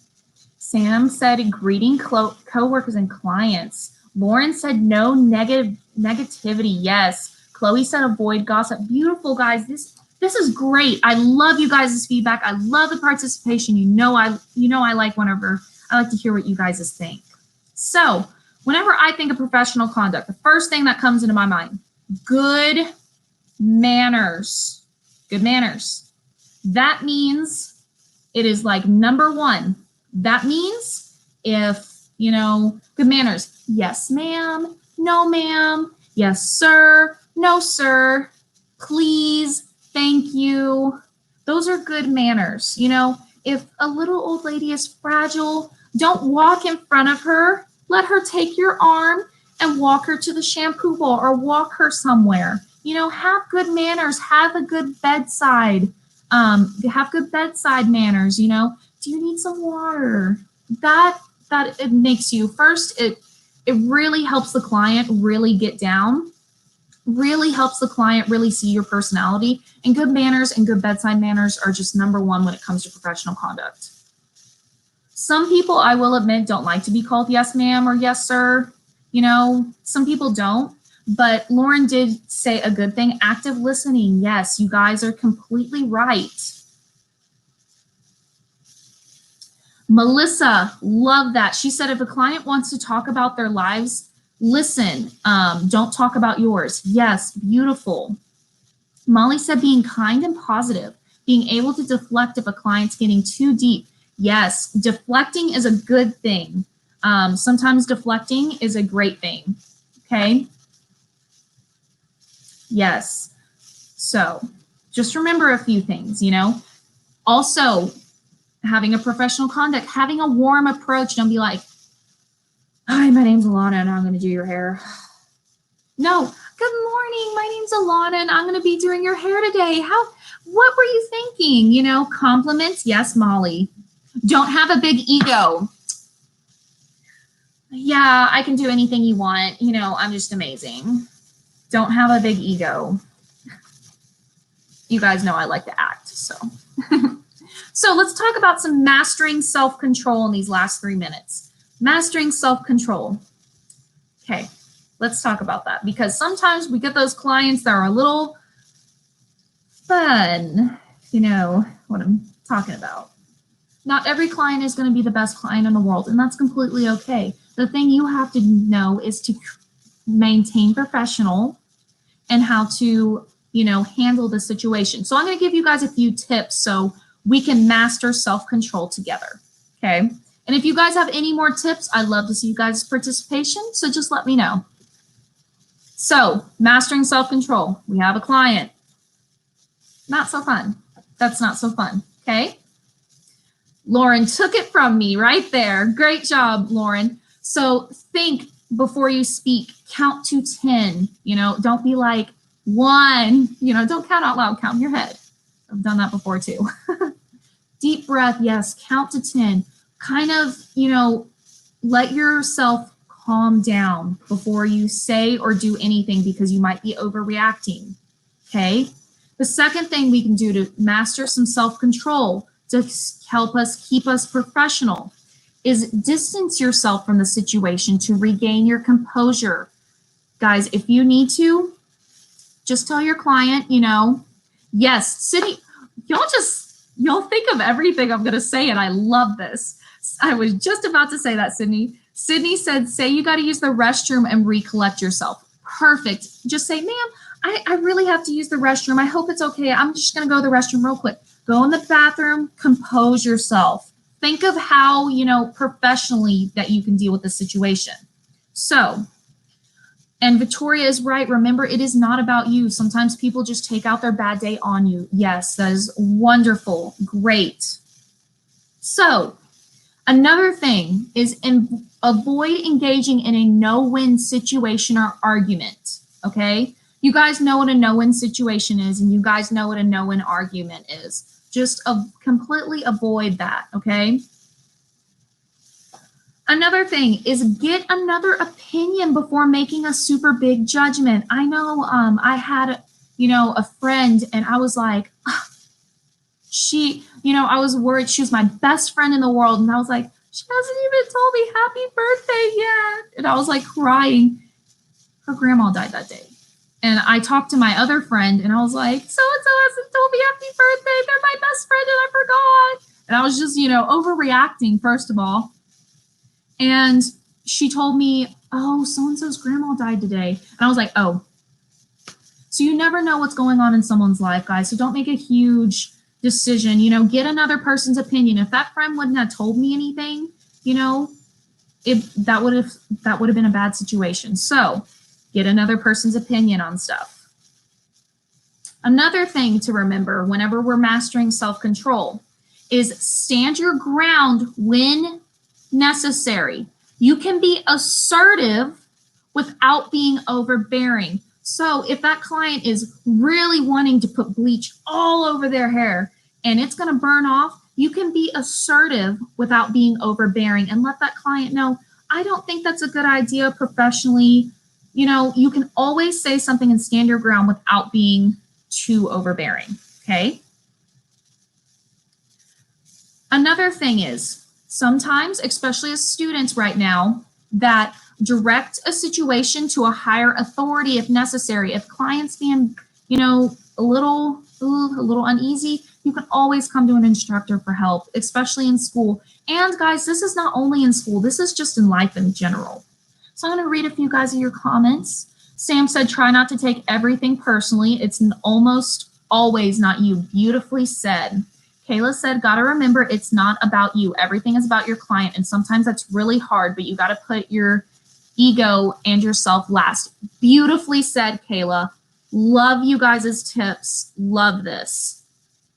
Sam said greeting coworkers and clients. Lauren said no negativity. Yes. Chloe said avoid gossip. Beautiful, guys. This is great. I love you guys' feedback. I love the participation. I like whenever I like to hear what you guys think. So whenever I think of professional conduct, the first thing that comes into my mind, good manners. Good manners. That means it is like number one. That means if, good manners. Yes, ma'am. No, ma'am. Yes, sir. No, sir. Please. Thank you. Those are good manners. If a little old lady is fragile, don't walk in front of her. Let her take your arm and walk her to the shampoo bowl or walk her somewhere. Have good manners. Have a good bedside. Have good bedside manners. Do you need some water? That it makes you first. It really helps the client really get down really helps the client really see your personality. And good manners and good bedside manners are just number one when it comes to professional conduct. Some people, I will admit, don't like to be called yes ma'am or yes sir. You know, some people don't. But Lauren did say a good thing. Active listening. Yes, you guys are completely right. Melissa, love that. She said if a client wants to talk about their lives, listen. Don't talk about yours. Yes, beautiful. Molly said being kind and positive, being able to deflect if a client's getting too deep. Yes, deflecting is a good thing. Sometimes deflecting is a great thing. Okay. Yes. So just remember a few things, you know. Also, having a professional conduct, having a warm approach. Don't be like, hi, my name's Alana and I'm going to do your hair. No, good morning, my name's Alana and I'm going to be doing your hair today. What were you thinking? You know, compliments. Yes, Molly. Don't have a big ego. Yeah, I can do anything you want. You know, I'm just amazing. Don't have a big ego. You guys know I like to act, so. So let's talk about some mastering self-control in these last 3 minutes. Mastering self-control. Okay, let's talk about that because sometimes we get those clients that are a little fun, you know what I'm talking about. Not every client is going to be the best client in the world, and that's completely okay. The thing you have to know is to maintain professional and how to, you know, handle the situation. So I'm going to give you guys a few tips so we can master self-control together, okay? And if you guys have any more tips, I'd love to see you guys' participation, so just let me know. So, mastering self-control. We have a client. Not so fun. That's not so fun, okay? Lauren took it from me right there. Great job, Lauren. So think before you speak. Count to 10. You know, don't be like 1. You know, don't count out loud. Count in your head. I've done that before too. Deep breath. Yes. Count to 10. Kind of, you know, let yourself calm down before you say or do anything because you might be overreacting. Okay. The second thing we can do to master some self-control to help us keep us professional is distance yourself from the situation to regain your composure. Guys, if you need to, just tell your client, you know, yes, Sydney, y'all think of everything I'm going to say, and I love this. I was just about to say that, Sydney. Sydney said, say you got to use the restroom and recollect yourself. Perfect. Just say, ma'am, I really have to use the restroom. I hope it's okay. I'm just going to go to the restroom real quick. Go in the bathroom, compose yourself. Think of how, you know, professionally that you can deal with the situation. So, and Victoria is right. Remember, it is not about you. Sometimes people just take out their bad day on you. Yes, that is wonderful. Great. So, another thing is avoid engaging in a no-win situation or argument, okay? You guys know what a no-win situation is, and you guys know what a no-win argument is. Just completely avoid that, okay? Another thing is get another opinion before making a super big judgment. I know I had, you know, a friend, and I was like, she, you know, I was worried. She was my best friend in the world, and I was like, she hasn't even told me happy birthday yet. And I was like crying. Her grandma died that day. And I talked to my other friend and I was like, so-and-so hasn't told me happy birthday. They're my best friend and I forgot. And I was just, you know, overreacting, first of all. And she told me, oh, so-and-so's grandma died today. And I was like, oh. So you never know what's going on in someone's life, guys. So don't make a huge decision, you know, get another person's opinion. If that friend wouldn't have told me anything, you know, that would have been a bad situation. So get another person's opinion on stuff. Another thing to remember whenever we're mastering self-control is stand your ground when necessary. You can be assertive without being overbearing. So if that client is really wanting to put bleach all over their hair and it's going to burn off, you can be assertive without being overbearing and let that client know, I don't think that's a good idea professionally. you can always say something and stand your ground without being too overbearing, okay? Another thing is sometimes, especially as students right now, that direct a situation to a higher authority if necessary. If clients being, a little uneasy, you can always come to an instructor for help, especially in school. And guys, this is not only in school, this is just in life in general. So I'm going to read a few guys of your comments. Sam said, try not to take everything personally. It's almost always not you. Beautifully said. Kayla said, gotta remember, it's not about you. Everything is about your client. And sometimes that's really hard, but you got to put your ego and yourself last. Beautifully said, Kayla. Love you guys' tips. Love this.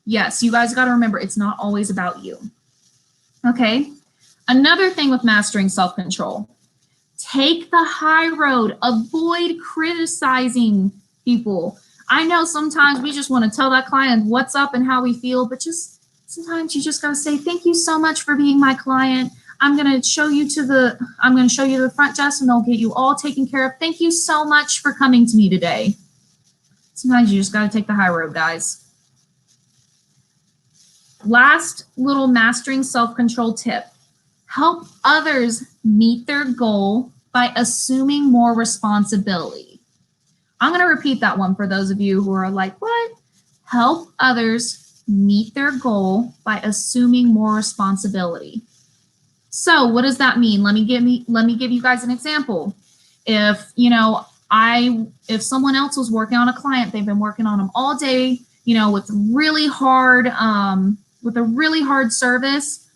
Yes, you guys got to remember, it's not always about you. Okay. Another thing with mastering self-control, take the high road. Avoid criticizing people. I know sometimes we just want to tell that client what's up and how we feel, but sometimes you just got to say, thank you so much for being my client. I'm going to show you to the front desk and they'll get you all taken care of. Thank you so much for coming to me today. Sometimes you just got to take the high road, guys. Last little mastering self-control tip. Help others meet their goal by assuming more responsibility. I'm going to repeat that one for those of you who are like, what? Help others meet their goal by assuming more responsibility. So what does that mean? Let me give you guys an example. If, if someone else was working on a client, they've been working on them all day, with a really hard service,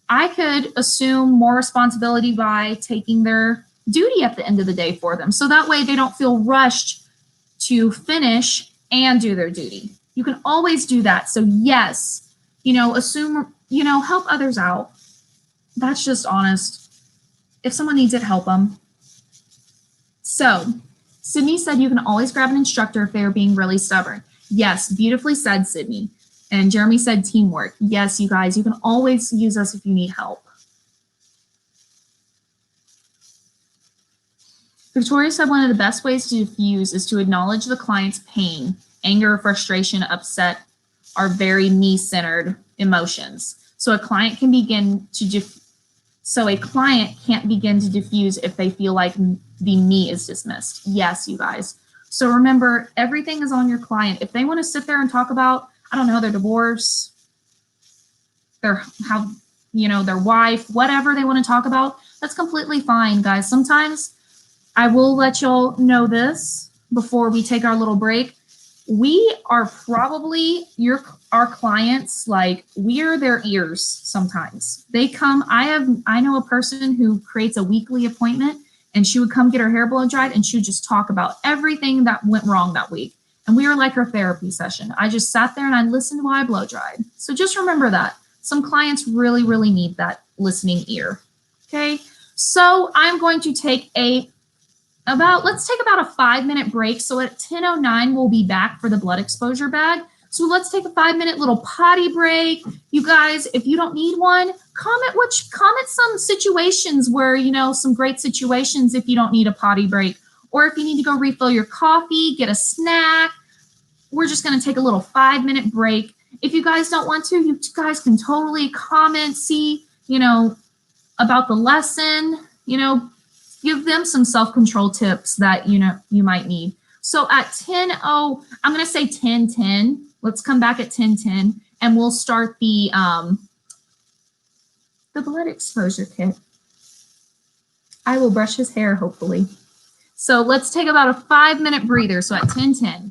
I could assume more responsibility by taking their duty at the end of the day for them. So that way they don't feel rushed to finish and do their duty. You can always do that. So yes, assume, help others out. That's just honest. If someone needs it, help them. So Sydney said you can always grab an instructor if they're being really stubborn. Yes, beautifully said, Sydney. And Jeremy said teamwork. Yes, you guys, you can always use us if you need help. Victoria said one of the best ways to diffuse is to acknowledge the client's pain. Anger, frustration, upset are very me-centered emotions. So a client can't begin to diffuse if they feel like the me is dismissed. Yes, you guys. So remember, everything is on your client. If they want to sit there and talk about, I don't know, their divorce, their wife, whatever they want to talk about, that's completely fine, guys. Sometimes I will let y'all know this before we take our little break. We are probably our clients, like we are their ears sometimes. They come, I know a person who creates a weekly appointment and she would come get her hair blow dried and she would just talk about everything that went wrong that week. And we were like her therapy session. I just sat there and I listened while I blow dried. So just remember that. Some clients really, really need that listening ear. Okay. So I'm going to take let's take about a 5-minute break. So at 10:09, we'll be back for the blood exposure bag. So let's take a 5-minute little potty break. You guys, if you don't need one, comment some situations where, some great situations if you don't need a potty break, or if you need to go refill your coffee, get a snack. We're just going to take a little 5-minute break. If you guys don't want to, you guys can totally comment, see, about the lesson, give them some self-control tips that, you might need. So at 10:00, I'm going to say 10:10. Let's come back at 10:10 and we'll start the blood exposure kit. I will brush his hair, hopefully. So let's take about a 5-minute breather. So at 10:10.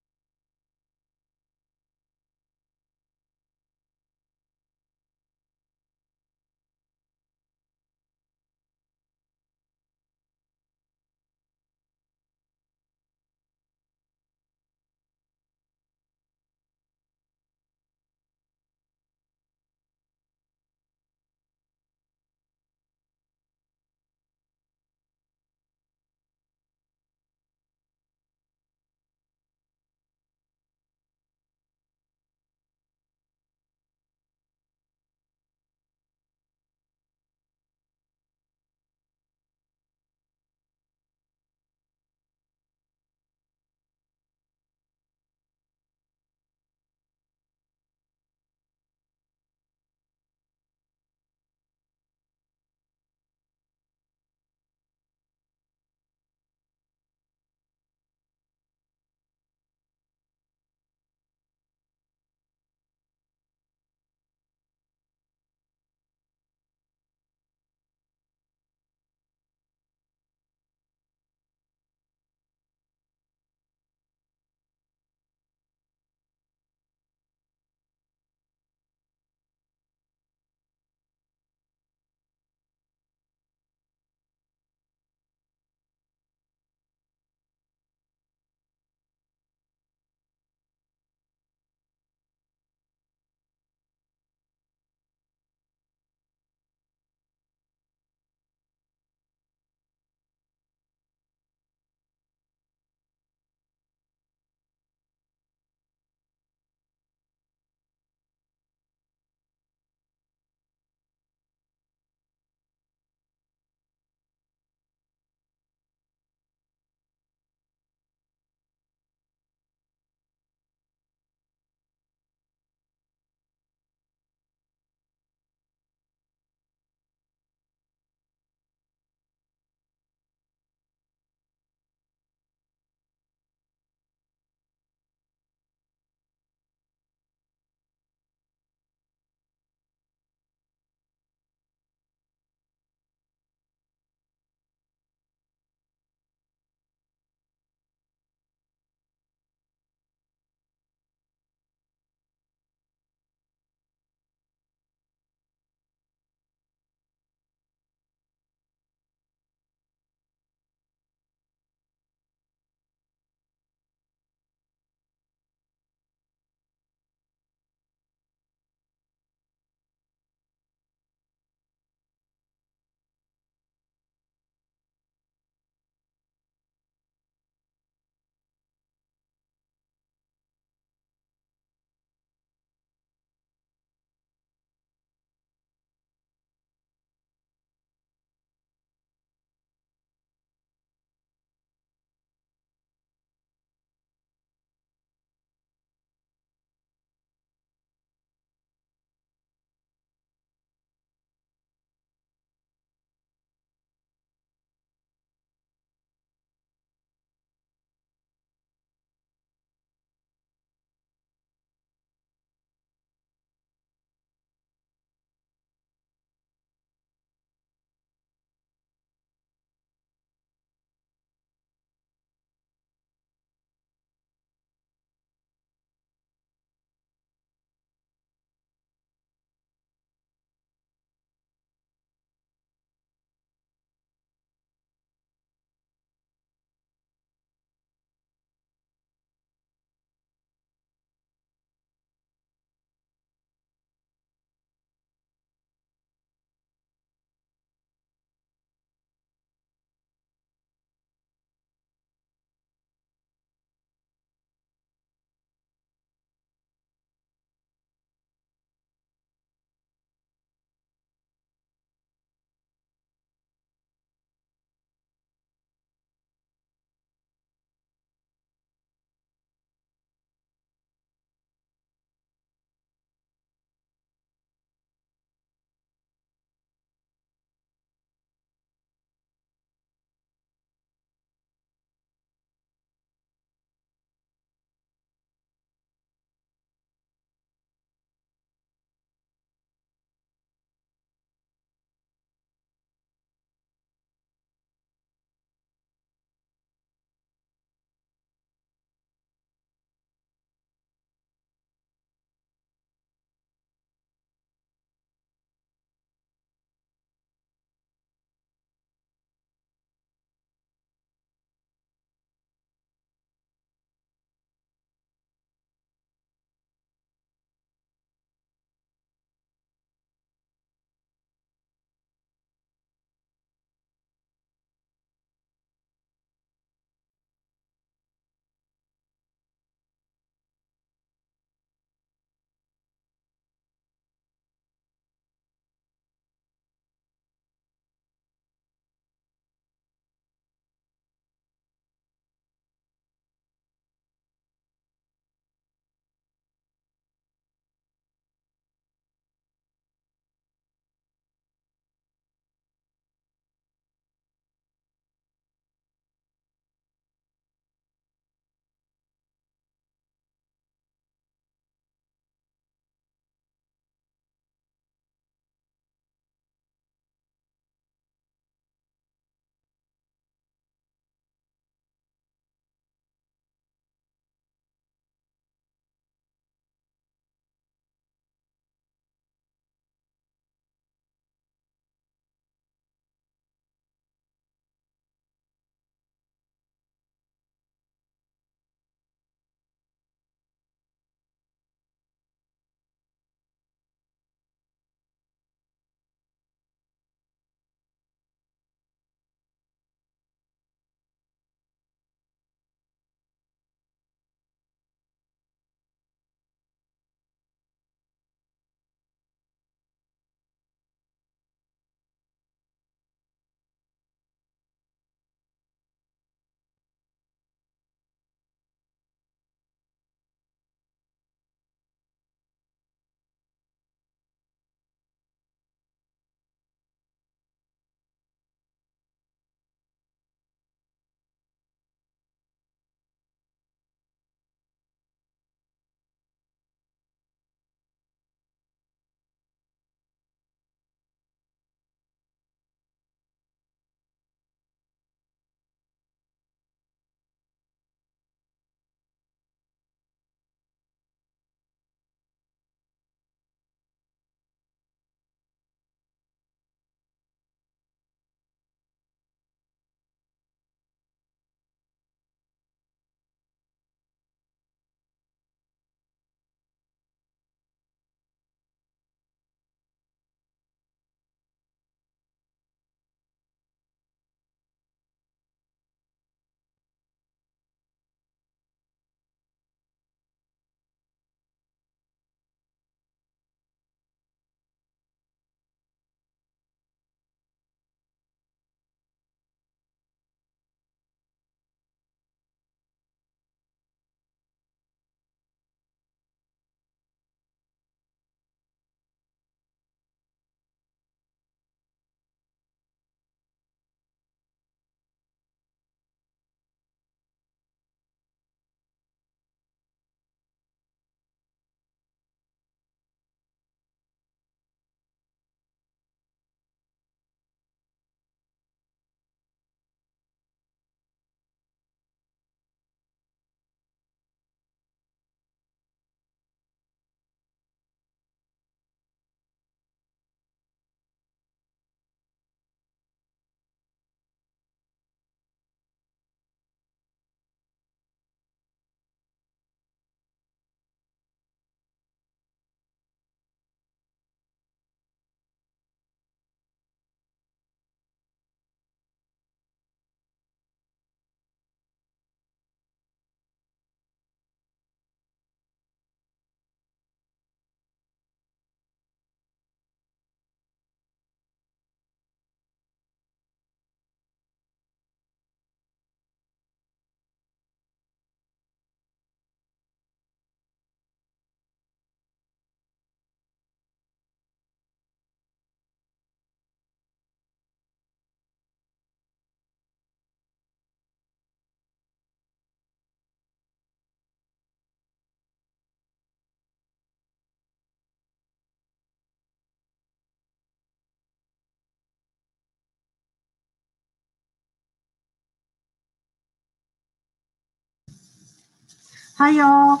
Hi, y'all.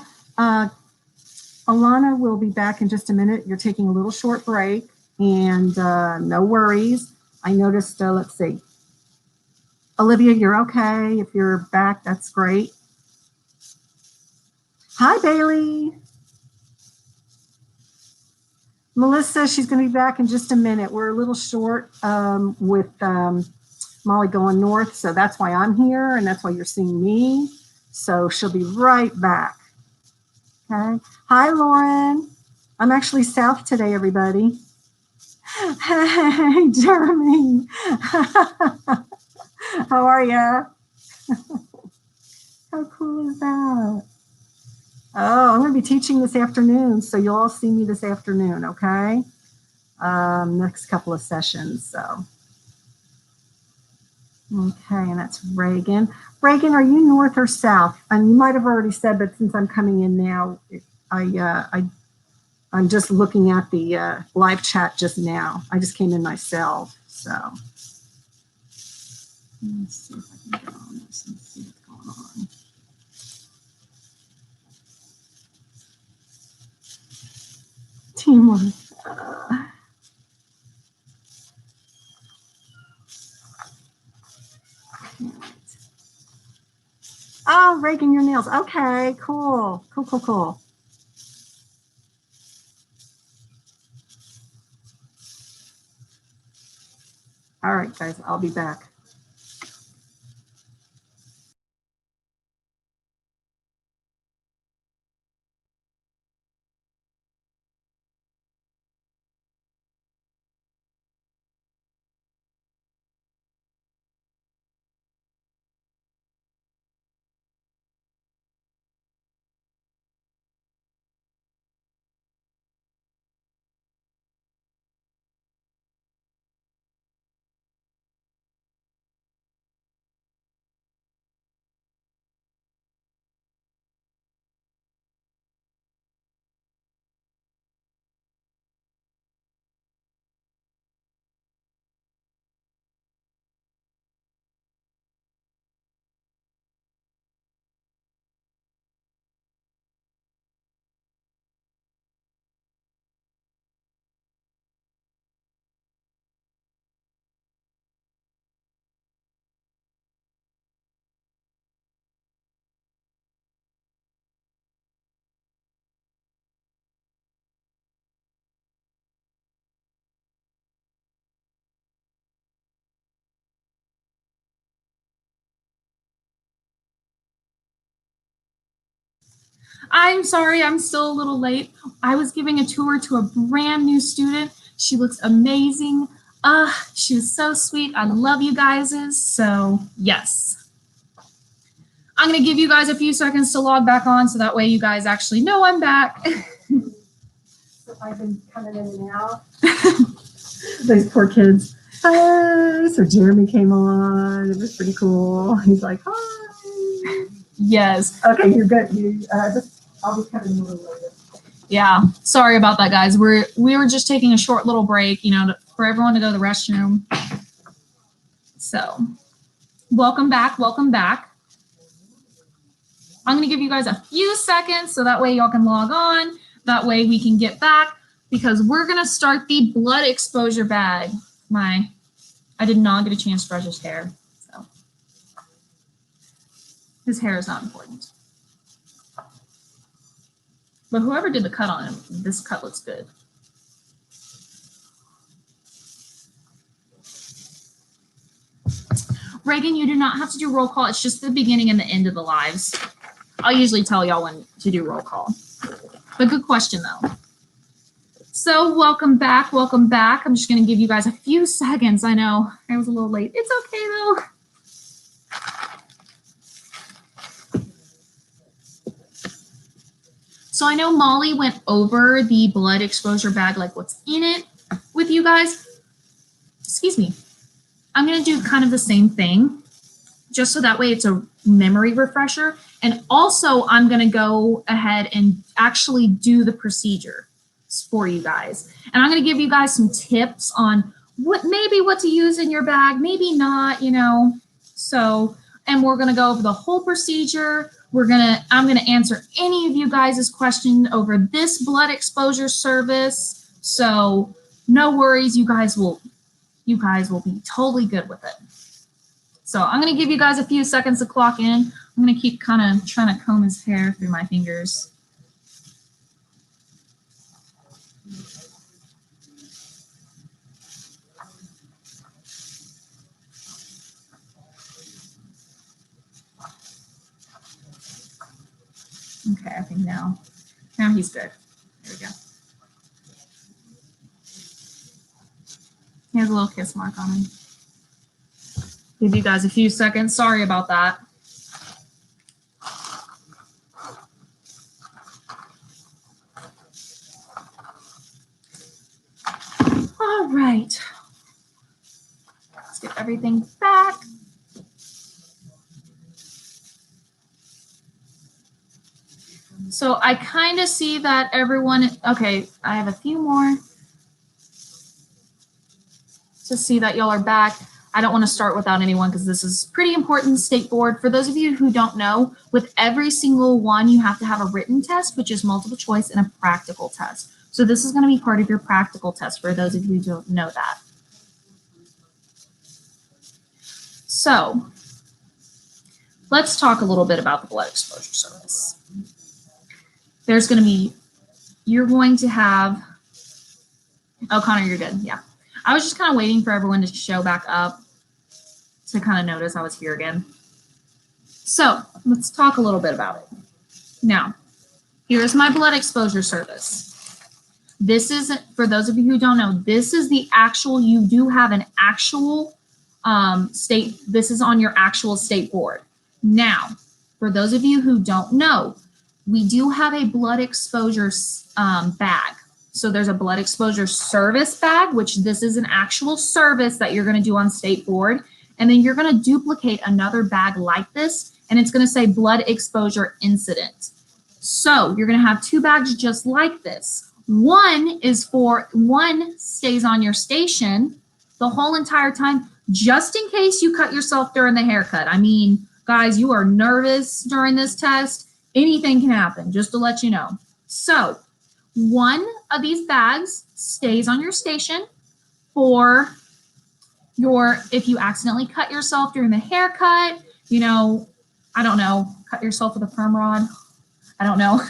Alana will be back in just a minute. You're taking a little short break, and no worries. I noticed, let's see. Olivia, you're okay. If you're back, that's great. Hi, Bailey. Melissa, she's going to be back in just a minute. We're a little short with Molly going north, so that's why I'm here, and that's why you're seeing me. So she'll be right back. Okay. Hi, Lauren. I'm actually south today, everybody. Hey, Jeremy. How are ya? How cool is that? Oh, I'm going to be teaching this afternoon, so you'll all see me this afternoon, okay? Next couple of sessions, so. Okay, and that's Reagan. Reagan, are you north or south? And you might have already said, but since I'm coming in now, I'm just looking at the live chat just now. I just came in myself, so. Let's see if I can go on this and see what's going on. Teamwork. Oh, raking your nails. Okay, cool. Cool, cool, cool. All right, guys, I'll be back. I'm sorry, I'm still a little late. I was giving a tour to a brand new student. She looks amazing. She was so sweet. I love you guys. So yes. I'm gonna give you guys a few seconds to log back on so that way you guys actually know I'm back. So I've been coming in and out. Those poor kids. So Jeremy came on. It was pretty cool. He's like, hi. Yes. Okay, you're good. I'll be coming in a little later. Yeah, sorry about that, guys. We were just taking a short little break, for everyone to go to the restroom. So, welcome back, welcome back. I'm gonna give you guys a few seconds so that way y'all can log on. That way we can get back because we're gonna start the blood exposure bag. I did not get a chance to brush his hair, so his hair is not important. But whoever did the cut on him, this cut looks good. Reagan, you do not have to do roll call. It's just the beginning and the end of the lives. I'll usually tell y'all when to do roll call. But good question, though. So welcome back, welcome back. I'm just going to give you guys a few seconds. I know I was a little late. It's okay, though. So I know Molly went over the blood exposure bag, like what's in it with you guys. Excuse me. I'm going to do kind of the same thing, just so that way it's a memory refresher. And also I'm going to go ahead and actually do the procedure for you guys. And I'm going to give you guys some tips on what to use in your bag, maybe not, So, and we're gonna go over the whole procedure. I'm gonna answer any of you guys' question over this blood exposure service. So no worries, you guys will be totally good with it. So I'm gonna give you guys a few seconds to clock in. I'm gonna keep kind of trying to comb his hair through my fingers. Okay, I think now he's good. There we go. He has a little kiss mark on him. Give you guys a few seconds. Sorry about that. All right. Let's get everything back. So I kind of see that everyone, okay, I have a few more to see that y'all are back. I don't want to start without anyone because this is pretty important state board. For those of you who don't know, with every single one, you have to have a written test, which is multiple choice, and a practical test. So this is going to be part of your practical test for those of you who don't know that. So let's talk a little bit about the blood exposure service. There's going to be, you're going to have, oh, Connor, you're good. Yeah. I was just kind of waiting for everyone to show back up to kind of notice I was here again. So let's talk a little bit about it. Now, here's my blood exposure service. This is, for those of you who don't know, this is the actual, you do have an actual state, this is on your actual state board. Now, for those of you who don't know, we do have a blood exposure bag. So there's a blood exposure service bag, which this is an actual service that you're going to do on state board. And then you're going to duplicate another bag like this, and it's going to say blood exposure incident. So you're going to have two bags just like this. One stays on your station the whole entire time, just in case you cut yourself during the haircut. I mean, guys, you are nervous during this test. Anything can happen, just to let you know. So one of these bags stays on your station for if you accidentally cut yourself during the haircut, you know, I don't know, cut yourself with a perm rod. I don't know.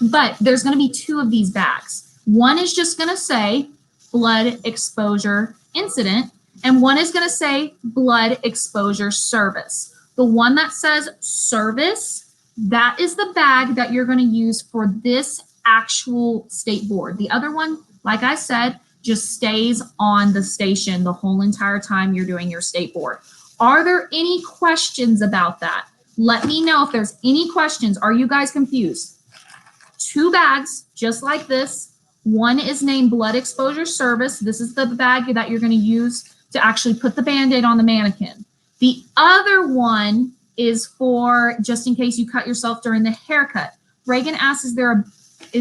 But there's going to be two of these bags. One is just going to say blood exposure incident, and one is going to say blood exposure service. The one that says service, that is the bag that you're going to use for this actual state board. The other one, like I said, just stays on the station the whole entire time you're doing your state board. Are there any questions about that? Let me know if there's any questions. Are you guys confused? Two bags, just like this. One is named blood exposure service. This is the bag that you're going to use to actually put the Band-Aid on the mannequin. The other one is for just in case you cut yourself during the haircut. Reagan asks, is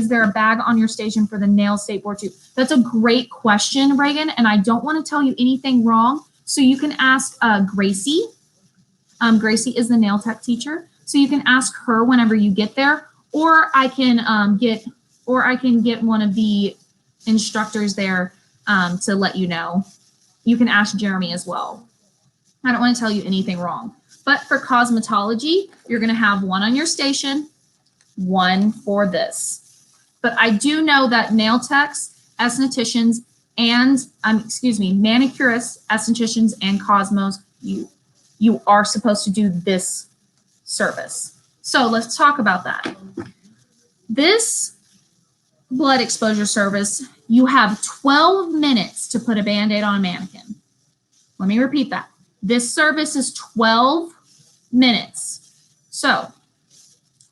there a bag on your station for the nail state board too? That's a great question, Reagan, and I don't want to tell you anything wrong. So you can ask Gracie. Gracie is the nail tech teacher. So you can ask her whenever you get there, or I can get one of the instructors there to let you know. You can ask Jeremy as well. I don't want to tell you anything wrong. But for cosmetology, you're going to have one on your station, one for this. But I do know that nail techs, estheticians, and manicurists, estheticians, and cosmos, you are supposed to do this service. So let's talk about that. This blood exposure service, you have 12 minutes to put a Band-Aid on a mannequin. Let me repeat that. This service is 12 minutes. So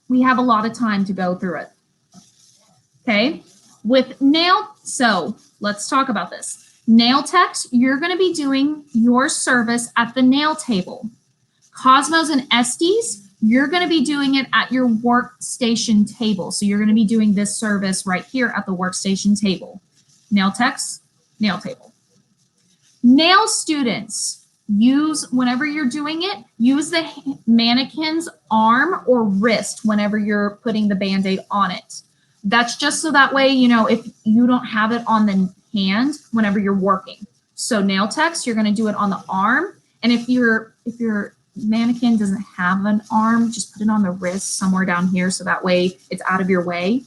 we have a lot of time to go through it. Okay, so let's talk about this. Nail techs, you're going to be doing your service at the nail table. Cosmos and Estes, you're going to be doing it at your workstation table. So you're going to be doing this service right here at the workstation table. Nail techs, nail table. Nail students, use, whenever you're doing it, use the mannequin's arm or wrist whenever you're putting the Band-Aid on it. That's just so that way, you know, if you don't have it on the hand whenever you're working. So nail techs, you're going to do it on the arm. And if your mannequin doesn't have an arm, just put it on the wrist somewhere down here so that way it's out of your way.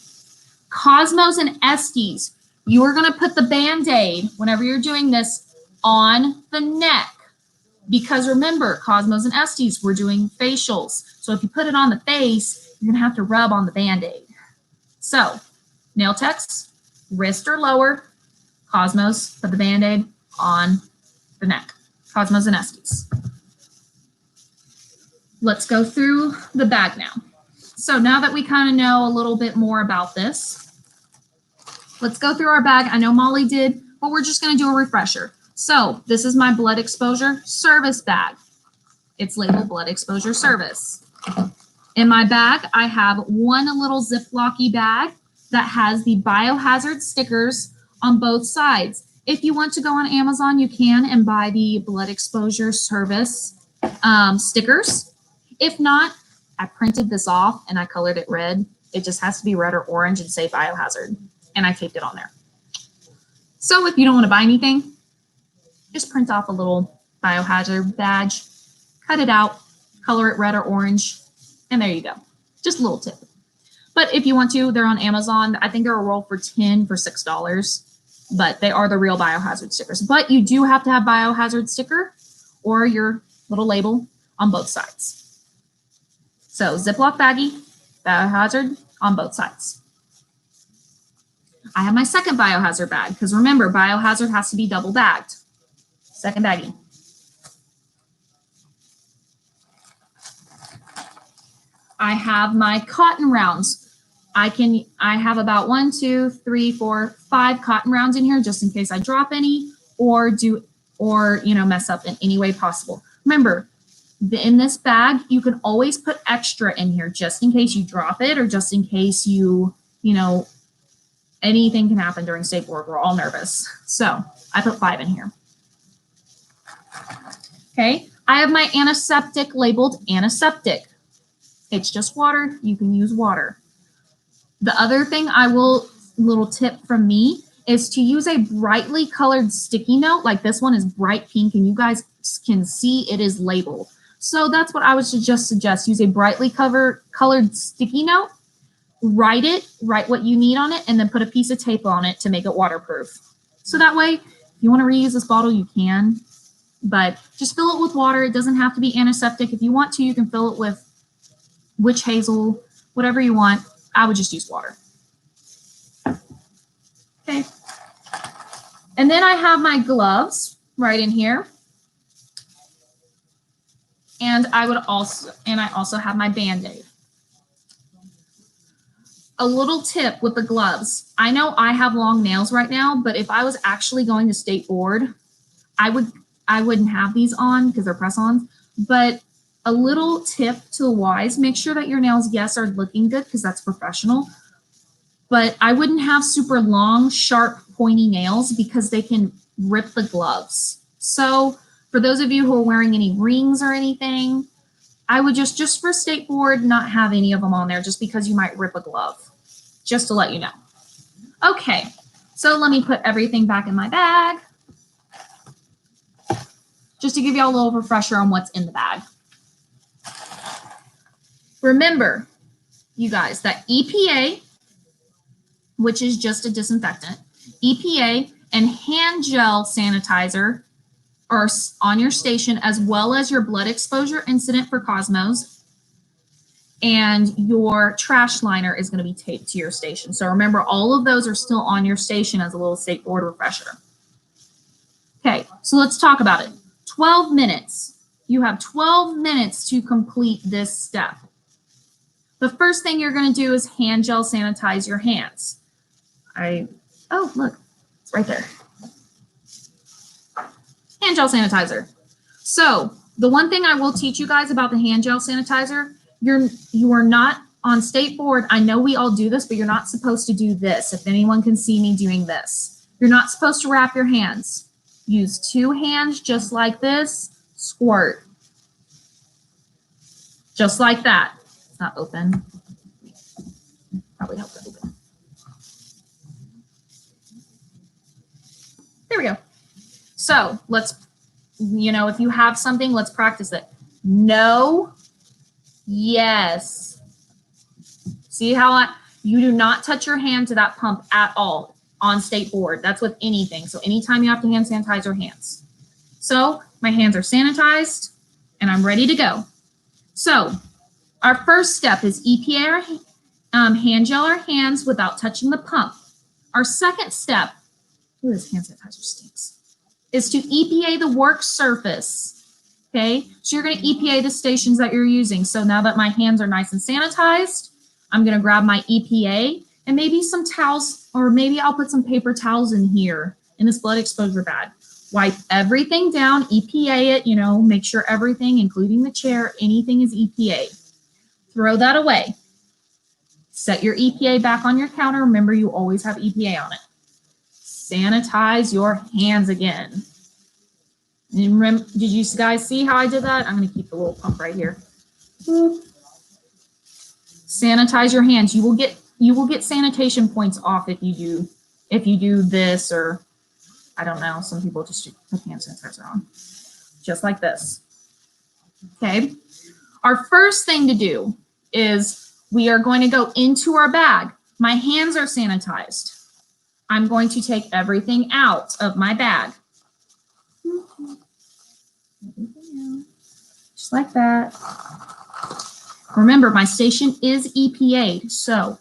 Cosmos and Estes, you are going to put the Band-Aid whenever you're doing this on the neck. Because remember, Cosmos and Estes, we're doing facials. So if you put it on the face, you're going to have to rub on the Band-Aid. So nail techs, wrist or lower. Cosmos, put the Band-Aid on the neck. Cosmos and Estes. Let's go through the bag now. So now that we kind of know a little bit more about this, let's go through our bag. I know Molly did, but we're just going to do a refresher. So this is my blood exposure service bag. It's labeled blood exposure service. In my bag, I have one little Ziploc-y bag that has the biohazard stickers on both sides. If you want to go on Amazon, you can and buy the blood exposure service stickers. If not, I printed this off and I colored it red. It just has to be red or orange and say biohazard. And I taped it on there. So if you don't want to buy anything, just print off a little biohazard badge, cut it out, color it red or orange, and there you go. Just a little tip. But if you want to, they're on Amazon. I think they're a roll for 10 for $6, but they are the real biohazard stickers. But you do have to have biohazard sticker or your little label on both sides. So Ziploc baggie, biohazard on both sides. I have my second biohazard bag because remember, biohazard has to be double bagged. Second baggie. I have my cotton rounds. I have about 1, 2, 3, 4, 5 cotton rounds in here just in case I drop any or mess up in any way possible. Remember, in this bag, you can always put extra in here just in case you drop it or just in case anything can happen during state board. We're all nervous. So I put 5 in here. Okay, I have my antiseptic labeled antiseptic. It's just water. You can use water. The other thing little tip from me is to use a brightly colored sticky note. Like this one is bright pink and you guys can see it is labeled. So that's what I would just suggest. Use a brightly colored sticky note, write what you need on it, and then put a piece of tape on it to make it waterproof. So that way, if you want to reuse this bottle, you can, but just fill it with water. It doesn't have to be antiseptic. If you want to, you can fill it with witch hazel, whatever you want. I would just use water. Okay. And then I have my gloves right in here. And I also have my Band-Aid. A little tip with the gloves. I know I have long nails right now, but if I was actually going to state board, I wouldn't have these on because they're press-ons. But a little tip to the wise, make sure that your nails, yes, are looking good because that's professional. But I wouldn't have super long, sharp, pointy nails because they can rip the gloves. So for those of you who are wearing any rings or anything, I would just for state board, not have any of them on there just because you might rip a glove, just to let you know. Okay, so let me put everything back in my bag just to give you all a little refresher on what's in the bag. Remember, you guys, that EPA, which is just a disinfectant, EPA and hand gel sanitizer are on your station, as well as your blood exposure incident for Cosmos, and your trash liner is going to be taped to your station. So remember, all of those are still on your station as a little state board refresher. Okay, so let's talk about it. 12 minutes. You have 12 minutes to complete this step. The first thing you're going to do is hand gel sanitize your hands. Oh, look, it's right there. Hand gel sanitizer. So the one thing I will teach you guys about the hand gel sanitizer, you are not on state board. I know we all do this, but you're not supposed to do this. If anyone can see me doing this, you're not supposed to wrap your hands. Use 2 hands just like this, squirt. Just like that. It's not open. Probably help it open. There we go. So let's, if you have something, let's practice it. No, yes. See how you do not touch your hand to that pump at all on state board. That's with anything. So anytime you have to hand sanitize your hands. So my hands are sanitized and I'm ready to go. So our first step is EPA our hand gel our hands without touching the pump. Our second step, ooh, this hand sanitizer stinks, is to EPA the work surface. Okay, so you're going to EPA the stations that you're using. So now that my hands are nice and sanitized, I'm going to grab my EPA and maybe some towels, or maybe I'll put some paper towels in here in this blood exposure bag. Wipe everything down, EPA it, make sure everything, including the chair, anything is EPA. Throw that away. Set your EPA back on your counter. Remember, you always have EPA on it. Sanitize your hands again. And remember, did you guys see how I did that? I'm going to keep the little pump right here. Sanitize your hands. You will get sanitation points off if you do this, or I don't know. Some people just put hand sanitizer on, just like this. Okay. Our first thing to do is we are going to go into our bag. My hands are sanitized. I'm going to take everything out of my bag. Just like that. Remember, my station is EPA'd, so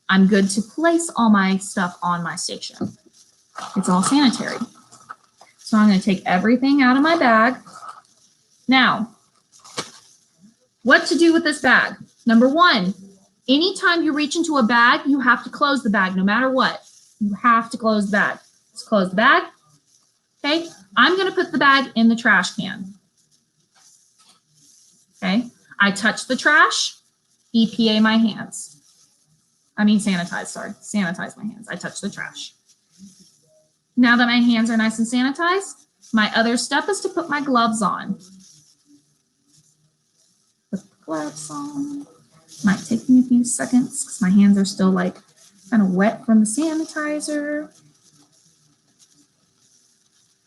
I'm good to place all my stuff on my station. It's all sanitary. So I'm going to take everything out of my bag. Now, what to do with this bag? Number one, anytime you reach into a bag, you have to close the bag no matter what. You have to close the bag. Let's close the bag. Okay, I'm going to put the bag in the trash can. Okay, I touch the trash, EPA my hands. Sanitize my hands. I touch the trash. Now that my hands are nice and sanitized, my other step is to put my gloves on. Put the gloves on. Might take me a few seconds because my hands are still kind of wet from the sanitizer.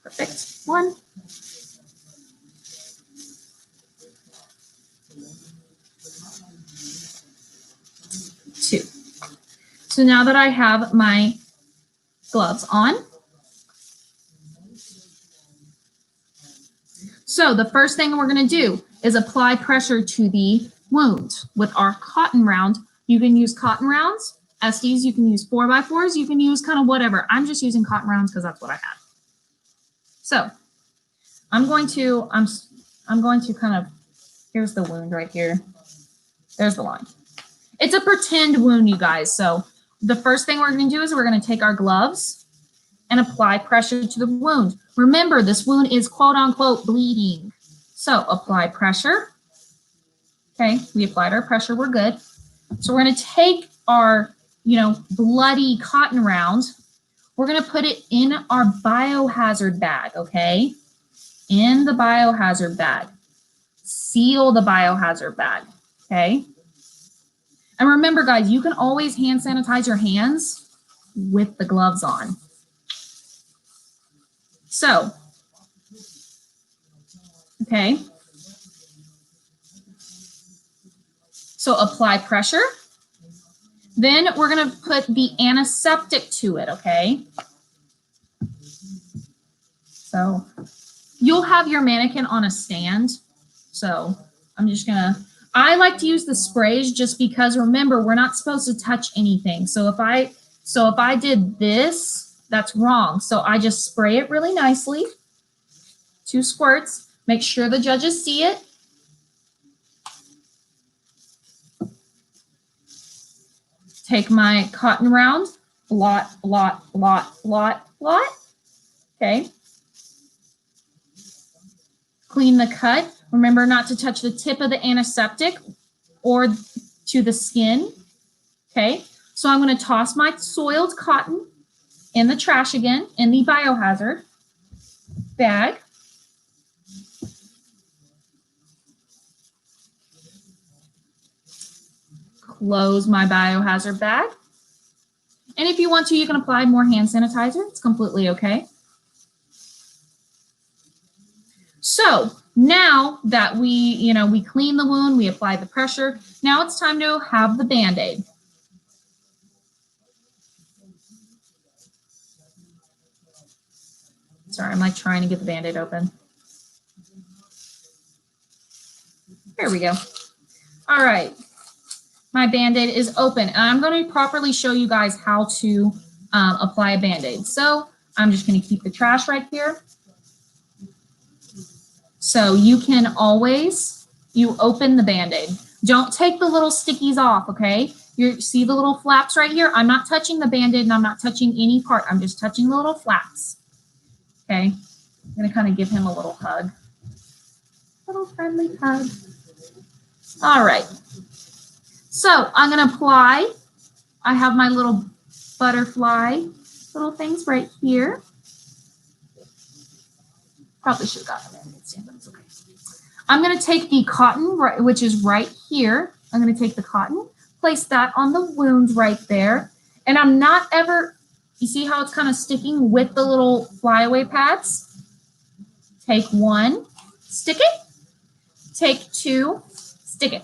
Perfect. 1. 2. So now that I have my gloves on, so the first thing we're going to do is apply pressure to the wound with our cotton round. You can use cotton rounds. Estes, you can use 4x4s. You can use kind of whatever. I'm just using cotton rounds because that's what I have. So I'm going to kind of, here's the wound right here. There's the line. It's a pretend wound, you guys. So the first thing we're going to do is we're going to take our gloves and apply pressure to the wound. Remember, this wound is quote unquote bleeding. So apply pressure. Okay, we applied our pressure, we're good. So we're going to take our, bloody cotton round. We're going to put it in our biohazard bag, okay? In the biohazard bag. Seal the biohazard bag, okay? And remember, guys, you can always hand sanitize your hands with the gloves on. So, okay. So apply pressure. Then we're going to put the antiseptic to it, okay? So you'll have your mannequin on a stand. So I'm just going to, I like to use the sprays just because, remember, we're not supposed to touch anything. So if I did this, that's wrong. So I just spray it really nicely. 2 squirts. Make sure the judges see it. Take my cotton round, blot. Okay. Clean the cut. Remember not to touch the tip of the antiseptic or to the skin. Okay. So I'm going to toss my soiled cotton in the trash again, in the biohazard bag. Close my biohazard bag. And if you want to, you can apply more hand sanitizer. It's completely okay. So now that we clean the wound, we apply the pressure, now it's time to have the Band-Aid. Sorry, I'm like trying to get the Band-Aid open. There we go. All right, my Band-Aid is open, and I'm going to properly show you guys how to apply a Band-Aid. So I'm just going to keep the trash right here. So you can always, you open the Band-Aid. Don't take the little stickies off, okay? You see the little flaps right here? I'm not touching the Band-Aid and I'm not touching any part. I'm just touching the little flaps, okay? I'm gonna kind of give him a little hug. Little friendly hug. All right. So I'm gonna apply, I have my little butterfly little things right here. Probably should have gotten the Band-Aid stand, but it's okay. I'm going to take the cotton, which is right here. I'm going to take the cotton, place that on the wound right there. And I'm not ever, you see how it's kind of sticking with the little flyaway pads? Take one, stick it. Take two, stick it.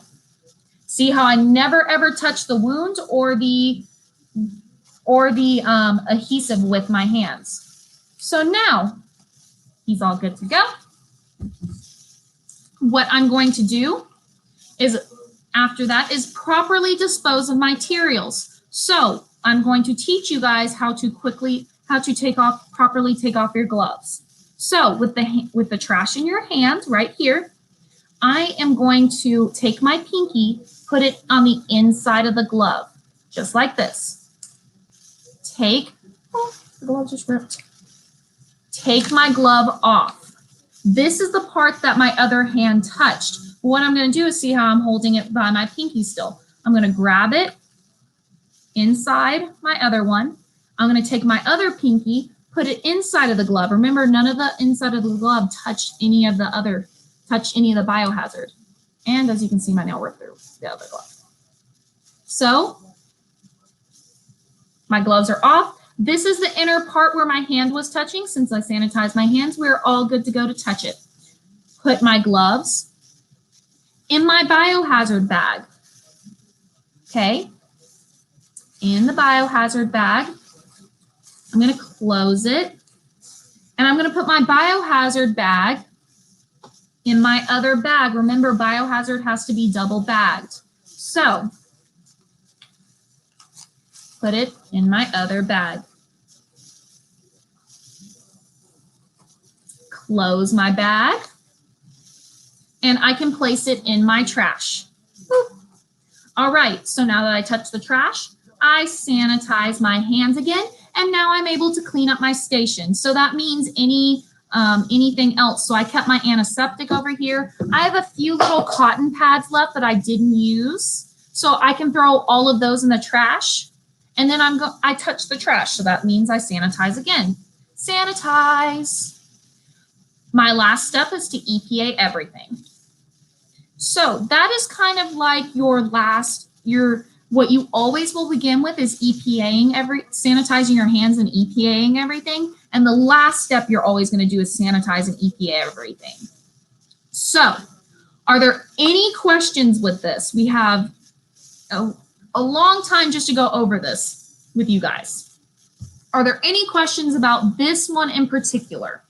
See how I never ever touch the wound or the adhesive with my hands. So now, he's all good to go. What I'm going to do is, after that, is properly dispose of my materials. So I'm going to teach you guys how to properly take off your gloves. So with the trash in your hand right here, I am going to take my pinky, put it on the inside of the glove, just like this. Oh, the glove just ripped. Take my glove off. This is the part that my other hand touched. What I'm going to do is see how I'm holding it by my pinky still. I'm going to grab it inside my other one. I'm going to take my other pinky, put it inside of the glove. Remember, none of the inside of the glove touched any of the biohazard. And as you can see, my nail ripped through the other glove. So my gloves are off. This is the inner part where my hand was touching. Since I sanitized my hands, we're all good to go to touch it. Put my gloves in my biohazard bag. Okay. In the biohazard bag, I'm going to close it. And I'm going to put my biohazard bag in my other bag. Remember, biohazard has to be double bagged. So put it in my other bag. Close my bag, and I can place it in my trash. Boop. All right, so now that I touch the trash, I sanitize my hands again, and now I'm able to clean up my station. So that means anything else. So I kept my antiseptic over here. I have a few little cotton pads left that I didn't use, so I can throw all of those in the trash. And then I touch the trash, so that means I sanitize again. Sanitize. My last step is to EPA everything. So that is kind of like what you always will begin with is sanitizing your hands and EPAing everything. And the last step you're always going to do is sanitize and EPA everything. So are there any questions with this? We have a long time just to go over this with you guys. Are there any questions about this one in particular?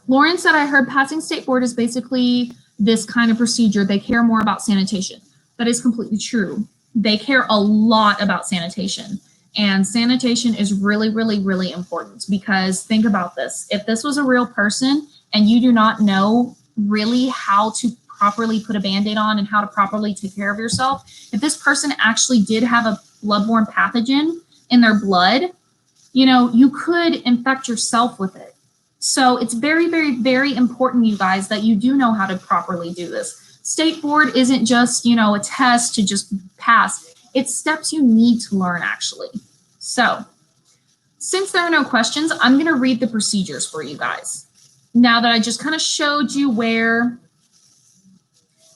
Lauren said, I heard passing state board is basically this kind of procedure. They care more about sanitation. That is completely true. They care a lot about sanitation. And sanitation is really, really, really important because think about this. If this was a real person and you do not know really how to properly put a Band-Aid on and how to properly take care of yourself, if this person actually did have a bloodborne pathogen in their blood, you could infect yourself with it. So it's very, very, very important, you guys, that you do know how to properly do this. State board isn't just, a test to just pass. It's steps you need to learn, actually. So since there are no questions, I'm going to read the procedures for you guys. Now that I just kind of showed you where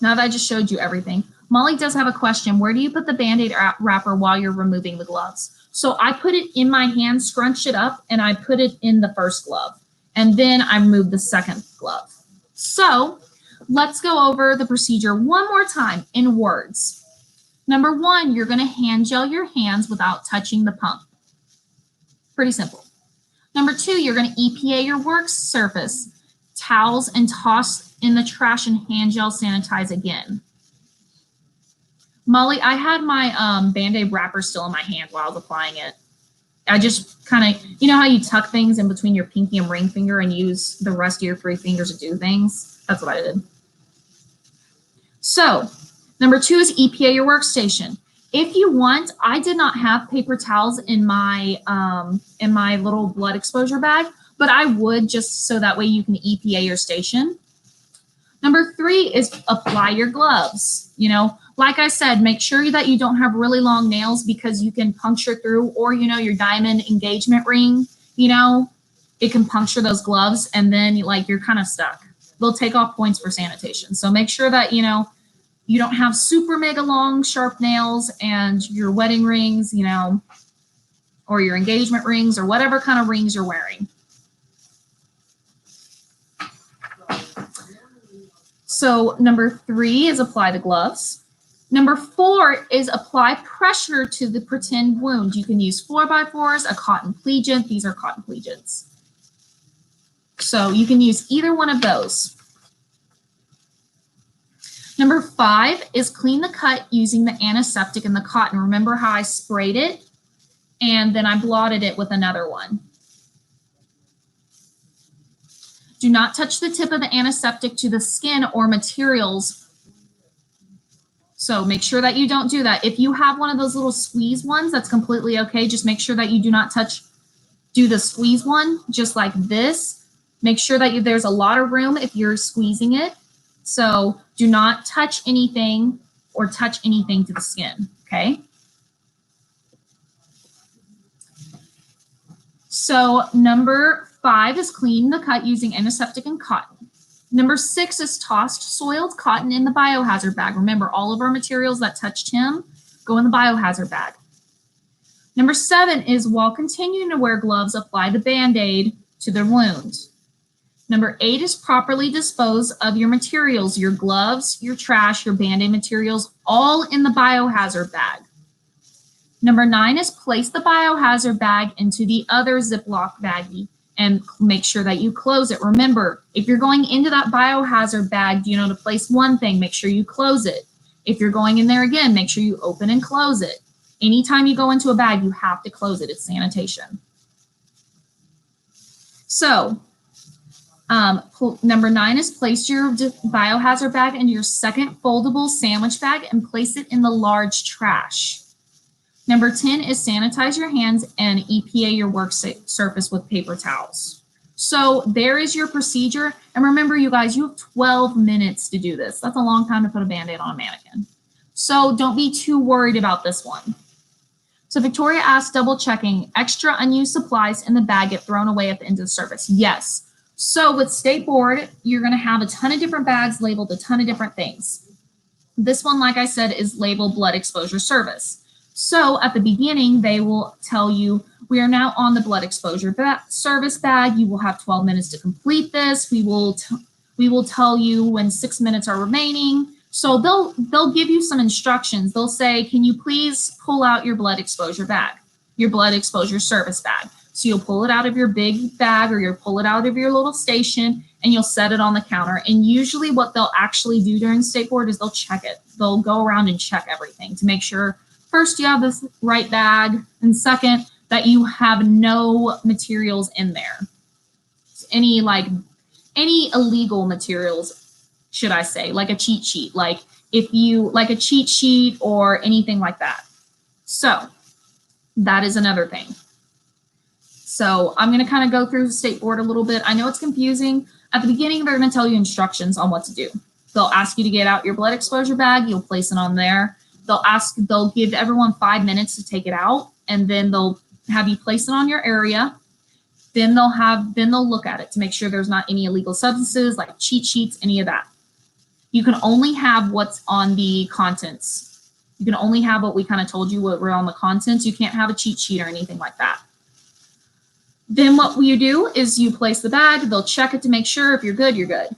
Now that I just showed you everything, Molly does have a question. Where do you put the Band-Aid wrapper while you're removing the gloves? So I put it in my hand, scrunch it up, and I put it in the first glove. And then I remove the second glove. So let's go over the procedure one more time in words. Number one, you're going to hand gel your hands without touching the pump. Pretty simple. Number two, you're going to EPA your work surface, towels, and toss in the trash and hand gel sanitize again. Molly, I had my Band-Aid wrapper still in my hand while I was applying it. I just kind of, you know how you tuck things in between your pinky and ring finger and use the rest of your 3 fingers to do things? That's what I did. So, number two is EPA your workstation. If you want, I did not have paper towels in my little blood exposure bag, but I would just so that way you can EPA your station. Number three is apply your gloves. You know, like I said, make sure that you don't have really long nails because you can puncture through, or, you know, your diamond engagement ring, you know, it can puncture those gloves and then like you're kind of stuck. They'll take off points for sanitation. So make sure that, you know, you don't have super mega long sharp nails and your wedding rings, you know, or your engagement rings or whatever kind of rings you're wearing. So number three is apply the gloves. Number four is apply pressure to the pretend wound. You can use 4x4s, a cotton pleatant. These are cotton pleatants. So you can use either one of those. Number five is clean the cut using the antiseptic and the cotton. Remember how I sprayed it and then I blotted it with another one. Do not touch the tip of the antiseptic to the skin or materials. So make sure that you don't do that. If you have one of those little squeeze ones, that's completely okay. Just make sure that you do not do the squeeze one, just like this. Make sure that there's a lot of room if you're squeezing it. So do not touch anything or touch anything to the skin, okay? So number five is clean the cut using antiseptic and cotton. Number six is tossed soiled cotton in the biohazard bag. Remember, all of our materials that touched him go in the biohazard bag. Number seven is while continuing to wear gloves, apply the Band-Aid to the wound. Number eight is properly dispose of your materials, your gloves, your trash, your Band-Aid materials, all in the biohazard bag. Number nine is place the biohazard bag into the other Ziploc baggie and make sure that you close it. Remember, if you're going into that biohazard bag, you know, to place one thing, make sure you close it. If you're going in there again, make sure you open and close it. Anytime you go into a bag, you have to close it. It's sanitation. So, number nine is place your biohazard bag into your second foldable sandwich bag and place it in the large trash. Number 10 is sanitize your hands and EPA your work surface with paper towels. So there is your procedure. And remember, you guys, you have 12 minutes to do this. That's a long time to put a Band-Aid on a mannequin. So don't be too worried about this one. So Victoria asked, double checking, extra unused supplies in the bag get thrown away at the end of the service. Yes. So with State Board, you're going to have a ton of different bags labeled a ton of different things. This one, like I said, is labeled blood exposure service. So at the beginning, they will tell you, we are now on the blood exposure service bag. You will have 12 minutes to complete this. We will tell you when 6 minutes are remaining. So they'll give you some instructions. They'll say, can you please pull out your blood exposure bag, your blood exposure service bag? So you'll pull it out of your big bag or you'll pull it out of your little station and you'll set it on the counter. And usually what they'll actually do during State Board is they'll check it. They'll go around and check everything to make sure, first, you have this right bag, and second, that you have no materials in there. Any illegal materials, should I say, like a cheat sheet, like a cheat sheet or anything like that. So that is another thing. So I'm going to kind of go through the State Board a little bit. I know it's confusing. At the beginning, they're going to tell you instructions on what to do. They'll ask you to get out your blood exposure bag. You'll place it on there. They'll give everyone 5 minutes to take it out, and then they'll have you place it on your area. Then they'll look at it to make sure there's not any illegal substances like cheat sheets, any of that. You can only have what's on the contents. You can only have what we kind of told you what were on the contents. You can't have a cheat sheet or anything like that. Then what you do is you place the bag. They'll check it to make sure if you're good, you're good.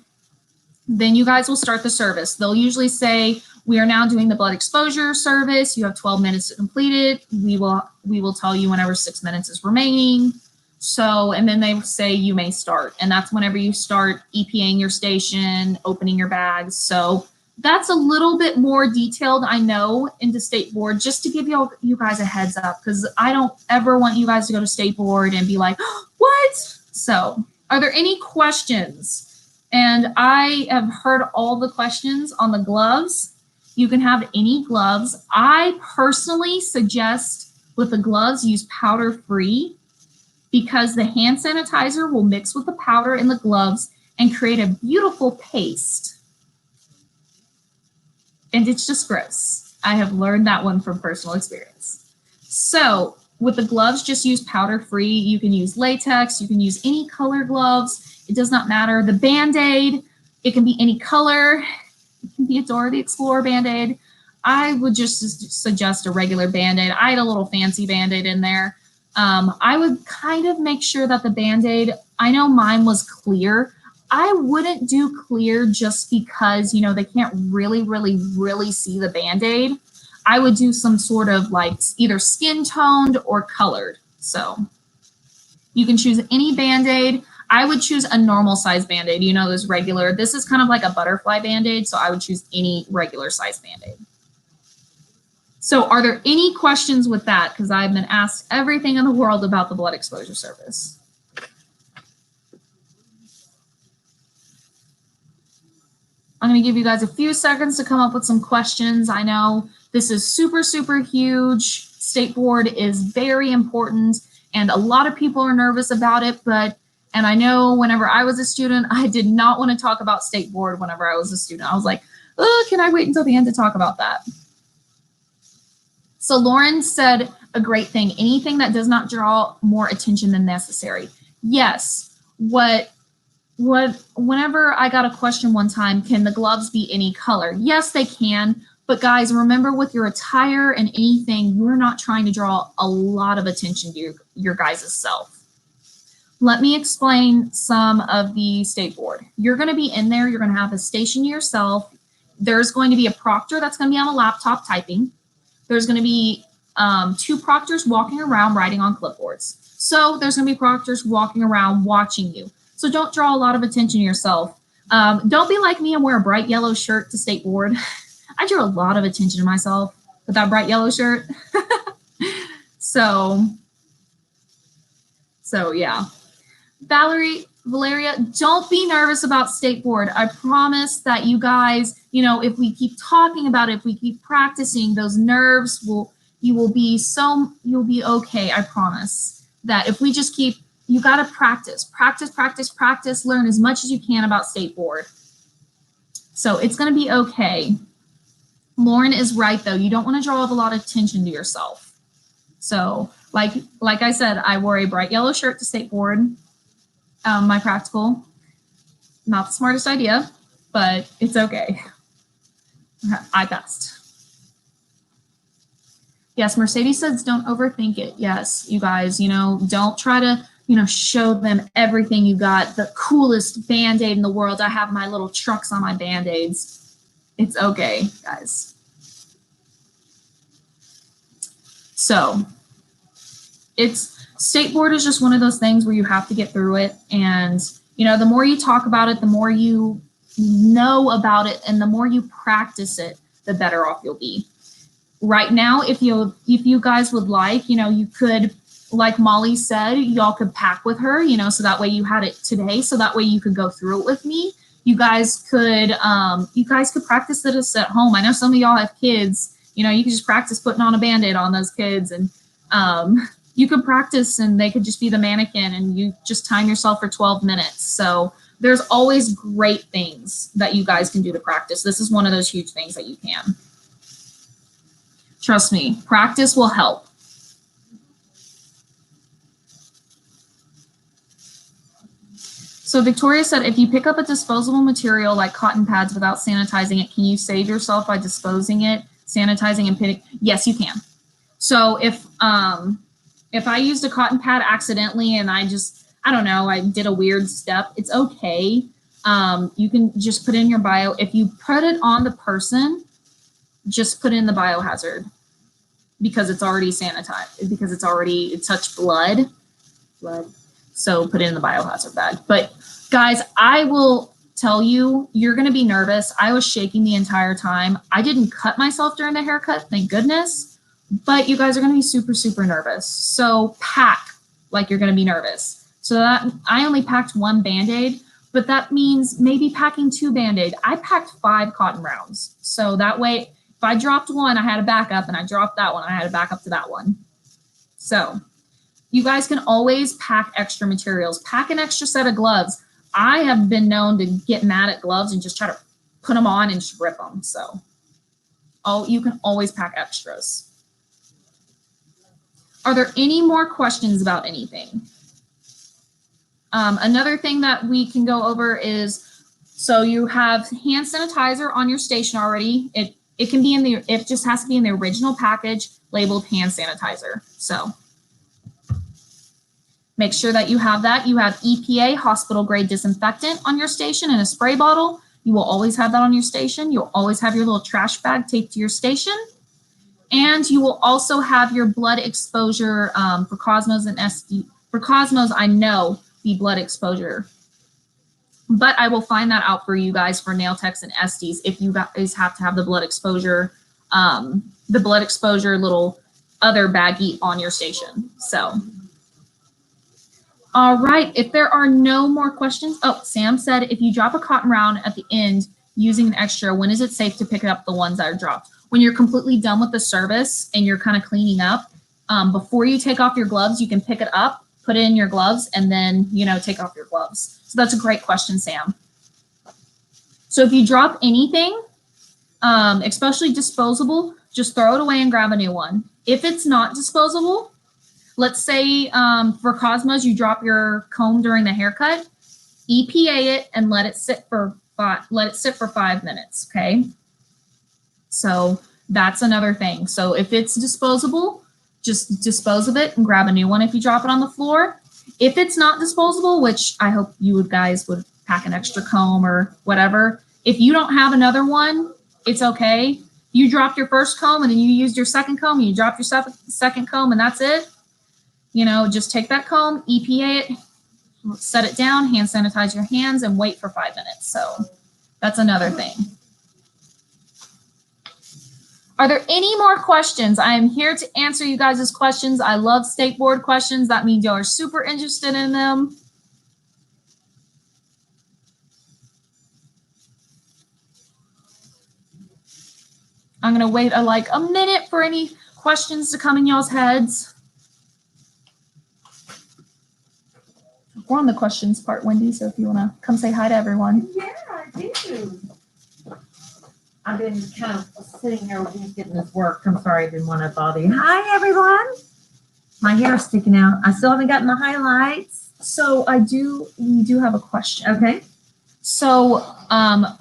Then you guys will start the service. They'll usually say, we are now doing the blood exposure service. You have 12 minutes to complete it. We will tell you whenever 6 minutes is remaining. So, and then they say you may start. And that's whenever you start EPAing your station, opening your bags. So that's a little bit more detailed, I know, into state board, just to give you guys a heads up, because I don't ever want you guys to go to state board and be like, what? So are there any questions? And I have heard all the questions on the gloves. You can have any gloves. I personally suggest with the gloves, use powder free, because the hand sanitizer will mix with the powder in the gloves and create a beautiful paste. And it's just gross. I have learned that one from personal experience. So with the gloves, just use powder free. You can use latex. You can use any color gloves. It does not matter. The Band-Aid, it can be any color. It can be a Dora the Explorer Band-Aid. I would just suggest a regular Band-Aid. I had a little fancy Band-Aid in there. I would kind of make sure that the Band-Aid, I know mine was clear. I wouldn't do clear just because, you know, they can't really see the Band-Aid. I would do some sort of like either skin toned or colored. So you can choose any Band-Aid. I would choose a normal size Band-Aid. You know, this regular, this is kind of like a butterfly Band-Aid. So I would choose any regular size Band-Aid. So are there any questions with that? Because I've been asked everything in the world about the blood exposure service. I'm going to give you guys a few seconds to come up with some questions. I know this is super huge. State board is very important, and a lot of people are nervous about it, and I know whenever I was a student, I did not want to talk about state board whenever I was a student. I was like, oh, can I wait until the end to talk about that? So Lauren said a great thing, anything that does not draw more attention than necessary. Yes, whenever I got a question one time, can the gloves be any color? Yes, they can. But guys, remember with your attire and anything, you're not trying to draw a lot of attention to your guys' self. Let me explain some of the state board. You're going to be in there. You're going to have a station yourself. There's going to be a proctor that's going to be on a laptop typing. There's going to be 2 proctors walking around writing on clipboards. So there's going to be proctors walking around watching you. So don't draw a lot of attention to yourself. Don't be like me and wear a bright yellow shirt to state board. I drew a lot of attention to myself with that bright yellow shirt. So yeah. Valeria, don't be nervous about state board. I promise that you guys, you know, if we keep talking about it, if we keep practicing, those nerves you'll be okay. I promise that if we just keep, you got to practice, learn as much as you can about state board. So it's going to be okay. Lauren is right though. You don't want to draw a lot of attention to yourself. So like I said, I wore a bright yellow shirt to state board. My practical, not the smartest idea, but it's okay. I passed. Yes, Mercedes says don't overthink it. Yes, you guys, you know, don't try to, you know, show them everything you got, the coolest Band-Aid in the world. I have my little trucks on my Band-Aids. It's okay, guys. So state board is just one of those things where you have to get through it. And, you know, the more you talk about it, the more you know about it, and the more you practice it, the better off you'll be. Right now, if you guys would like, you know, you could, like Molly said, y'all could pack with her, you know, so that way you had it today. So that way you could go through it with me. You guys could practice this at home. I know some of y'all have kids, you know, you could just practice putting on a Band-Aid on those kids, and, you could practice and they could just be the mannequin and you just time yourself for 12 minutes. So there's always great things that you guys can do to practice. This is one of those huge things that you can. Trust me, practice will help. So Victoria said, if you pick up a disposable material like cotton pads without sanitizing it, can you save yourself by disposing it, sanitizing and pitting? Yes, you can. So if I used a cotton pad accidentally and I don't know, I did a weird step, it's okay. You can just put in your bio. If you put it on the person, just put in the biohazard because it's already sanitized, because it touched blood. So put it in the biohazard bag. But guys, I will tell you, you're going to be nervous. I was shaking the entire time. I didn't cut myself during the haircut, thank goodness. But you guys are going to be super, super nervous. So pack like you're going to be nervous. So that I only packed 1 Band-Aid, but that means maybe packing 2 Band-Aid. I packed 5 cotton rounds. So that way, if I dropped one, I had a backup, and I dropped that one, I had a backup to that one. So you guys can always pack extra materials. Pack an extra set of gloves. I have been known to get mad at gloves and just try to put them on and just rip them. So you can always pack extras. Are there any more questions about anything? Another thing that we can go over is, so you have hand sanitizer on your station already. It can be it just has to be in the original package labeled hand sanitizer. So make sure that you have that. You have EPA hospital grade disinfectant on your station in a spray bottle. You will always have that on your station. You'll always have your little trash bag taped to your station. And you will also have your blood exposure for Cosmos and SD. For Cosmos, I know the blood exposure, but I will find that out for you guys for nail techs and SDs if you guys have to have the blood exposure little other baggie on your station. So, all right, if there are no more questions. Oh, Sam said, if you drop a cotton round at the end using an extra, when is it safe to pick up the ones that are dropped? When you're completely done with the service and you're kind of cleaning up, before you take off your gloves, you can pick it up, put it in your gloves, and then, take off your gloves. So that's a great question, Sam. So if you drop anything, especially disposable, just throw it away and grab a new one. If it's not disposable, let's say for Cosmos, you drop your comb during the haircut, EPA it and let it sit for 5 minutes, okay? So that's another thing. So if it's disposable, just dispose of it and grab a new one if you drop it on the floor. If it's not disposable, which I hope you guys would pack an extra comb or whatever. If you don't have another one, it's okay. You dropped your first comb and then you used your second comb and you dropped your second comb and that's it. Just take that comb, EPA it, set it down, hand sanitize your hands and wait for 5 minutes. So that's another thing. Are there any more questions? I am here to answer you guys' questions. I love state board questions. That means y'all are super interested in them. I'm going to wait a minute for any questions to come in y'all's heads. We're on the questions part, Wendy, so if you want to come say hi to everyone. Yeah, I do. I've been kind of sitting here getting this work. I'm sorry, I didn't want to bother you. Hi, everyone. My hair is sticking out. I still haven't gotten the highlights. So we do have a question. Okay. So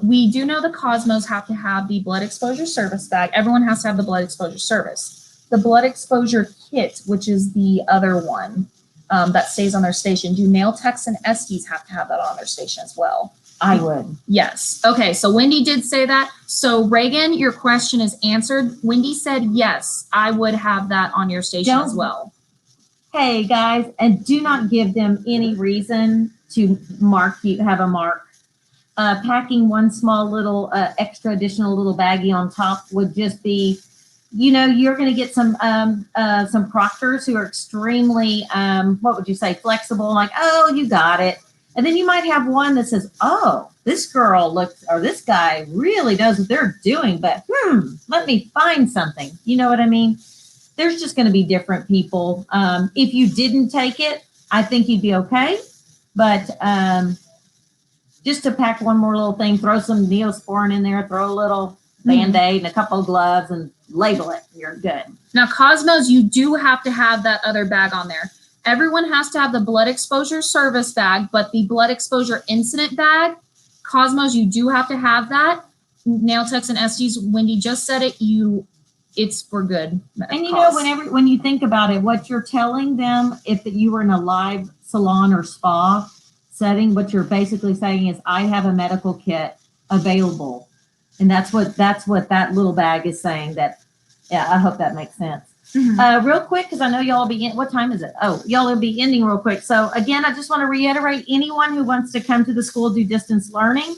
we do know the Cosmos have to have the blood exposure service bag. Everyone has to have the blood exposure service. The blood exposure kit, which is the other one that stays on their station. Do nail techs and SDs have to have that on their station as well? I would. Yes. Okay. So Wendy did say that. So Reagan, your question is answered. Wendy said, yes, I would have that on your station as well. Hey guys, and do not give them any reason to have a mark. Packing one small little extra additional little baggie on top would just be, you're going to get some proctors who are extremely, what would you say, flexible, like, oh, you got it. And then you might have one that says, oh, this girl or this guy really knows what they're doing, but let me find something. You know what I mean? There's just going to be different people. If you didn't take it, I think you'd be okay. But just to pack one more little thing, throw some Neosporin in there, throw a little Band-Aid and a couple of gloves and label it. You're good. Now, Cosmos, you do have to have that other bag on there. everyone has to have the blood exposure service bag, but the blood exposure incident bag, Cosmos, you do have to have that. Nail techs and SDs, Wendy just said it, it's for good. And you know, when you think about it, what you're telling them, if you were in a live salon or spa setting, what you're basically saying is, I have a medical kit available. And that's what that little bag is saying. That, yeah, I hope that makes sense. Mm-hmm. Real quick, because I know y'all will be what time is it? Oh, y'all will be ending real quick. So again, I just want to reiterate, anyone who wants to come to the school, do distance learning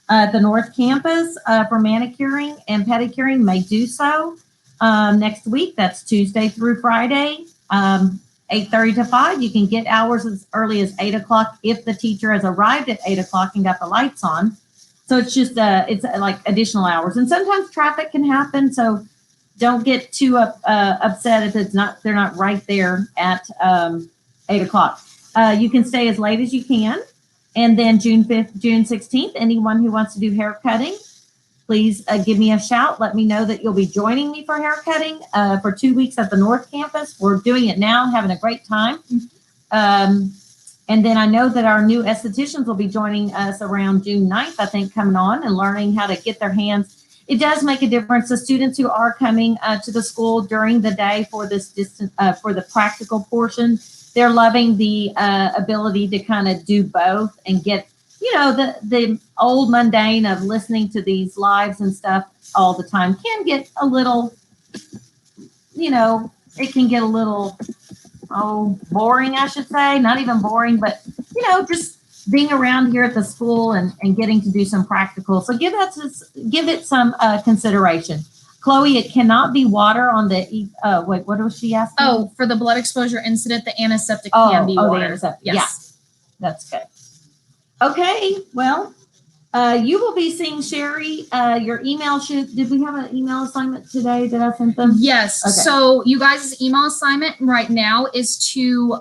at the North Campus for manicuring and pedicuring may do so next week. That's Tuesday through Friday, 8:30 to 5. You can get hours as early as 8 o'clock if the teacher has arrived at 8 o'clock and got the lights on. So it's just it's like additional hours, and sometimes traffic can happen. So don't get too upset if they're not right there at 8 o'clock. You can stay as late as you can. And then June 5th, June 16th, anyone who wants to do hair cutting, please give me a shout. Let me know that you'll be joining me for hair cutting for 2 weeks at the North Campus. We're doing it now, having a great time. And then I know that our new estheticians will be joining us around June 9th, I think, coming on and learning how to get their hands. It does make a difference. The students who are coming to the school during the day for this for the practical portion, they're loving the ability to kind of do both and get, the old mundane of listening to these lives and stuff all the time can get a little, it can get a little, boring, I should say. Not even boring, but, just being around here at the school and getting to do some practical. So give it some consideration. Chloe, it cannot be water on the, wait, what was she asking? Oh, for the blood exposure incident, the antiseptic can be water. The antiseptic. Yes. Yeah, that's good. Okay, well, you will be seeing Sherry. Your email did we have an email assignment today that I sent them? Yes. Okay. So you guys' email assignment right now is to,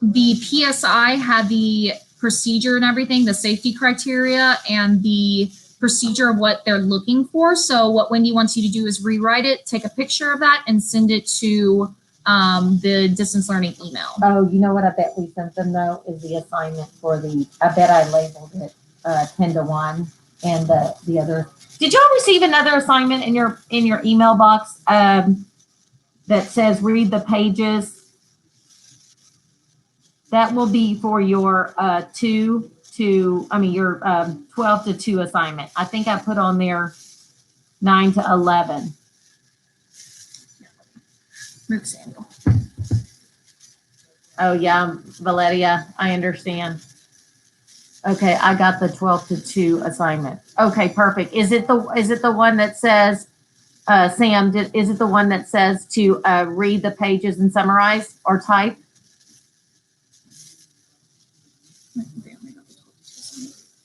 the PSI had the procedure and everything, the safety criteria and the procedure of what they're looking for. So what Wendy wants you to do is rewrite it, take a picture of that, and send it to the distance learning email. Oh, you know what I bet we sent them though is the assignment for I bet I labeled it 10 to 1 and the other. Did y'all receive another assignment in your email box that says read the pages? That will be for your 12 to 2 assignment. I think I put on there 9 to 11. Move Samuel. Oh yeah, Valeria, I understand. Okay, I got the 12 to 2 assignment. Okay, perfect. Is it the one that says, Sam? Is it the one that says to read the pages and summarize or type?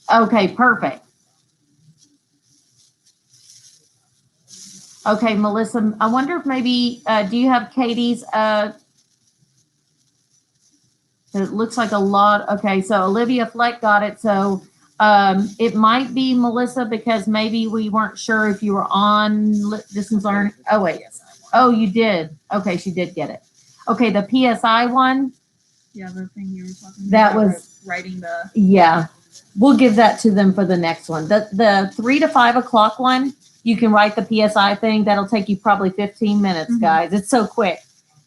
Okay, perfect. Okay, Melissa, I wonder if maybe, do you have Katie's, it looks like a lot. Okay, so Olivia Fleck got it. So it might be Melissa because maybe we weren't sure if you were on distance learning. Oh, wait. Oh, you did. Okay, she did get it. Okay, the PSI one. Yeah, the thing you were talking about. That was writing the. Yeah, we'll give that to them for the next one. The 3 to 5 o'clock one, you can write the PSI thing. That'll take you probably 15 minutes, guys. It's so quick.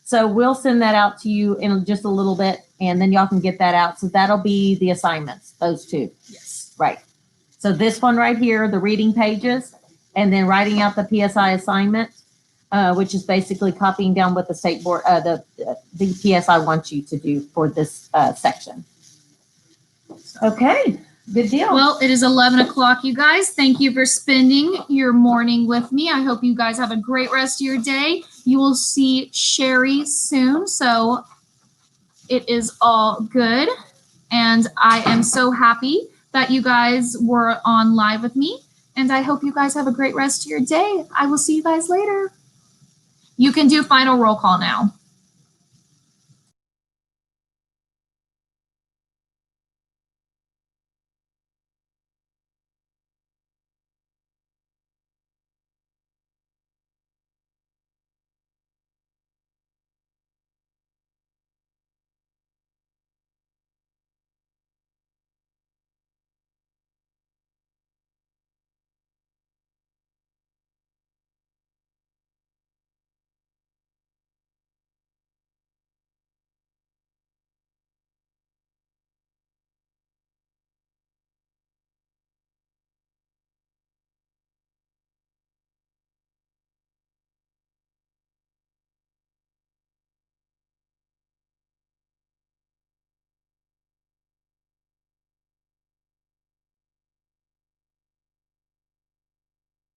So we'll send that out to you in just a little bit, and then y'all can get that out. So that'll be the assignments, those two. Yes. Right. So this one right here, the reading pages, and then writing out the PSI assignment, which is basically copying down what the state board, the PSI wants you to do for this section. Okay. Good deal. Well, it is 11 o'clock, you guys. Thank you for spending your morning with me. I hope you guys have a great rest of your day. You will see Sherry soon, so it is all good. And I am so happy that you guys were on live with me. And I hope you guys have a great rest of your day. I will see you guys later. You can do final roll call now.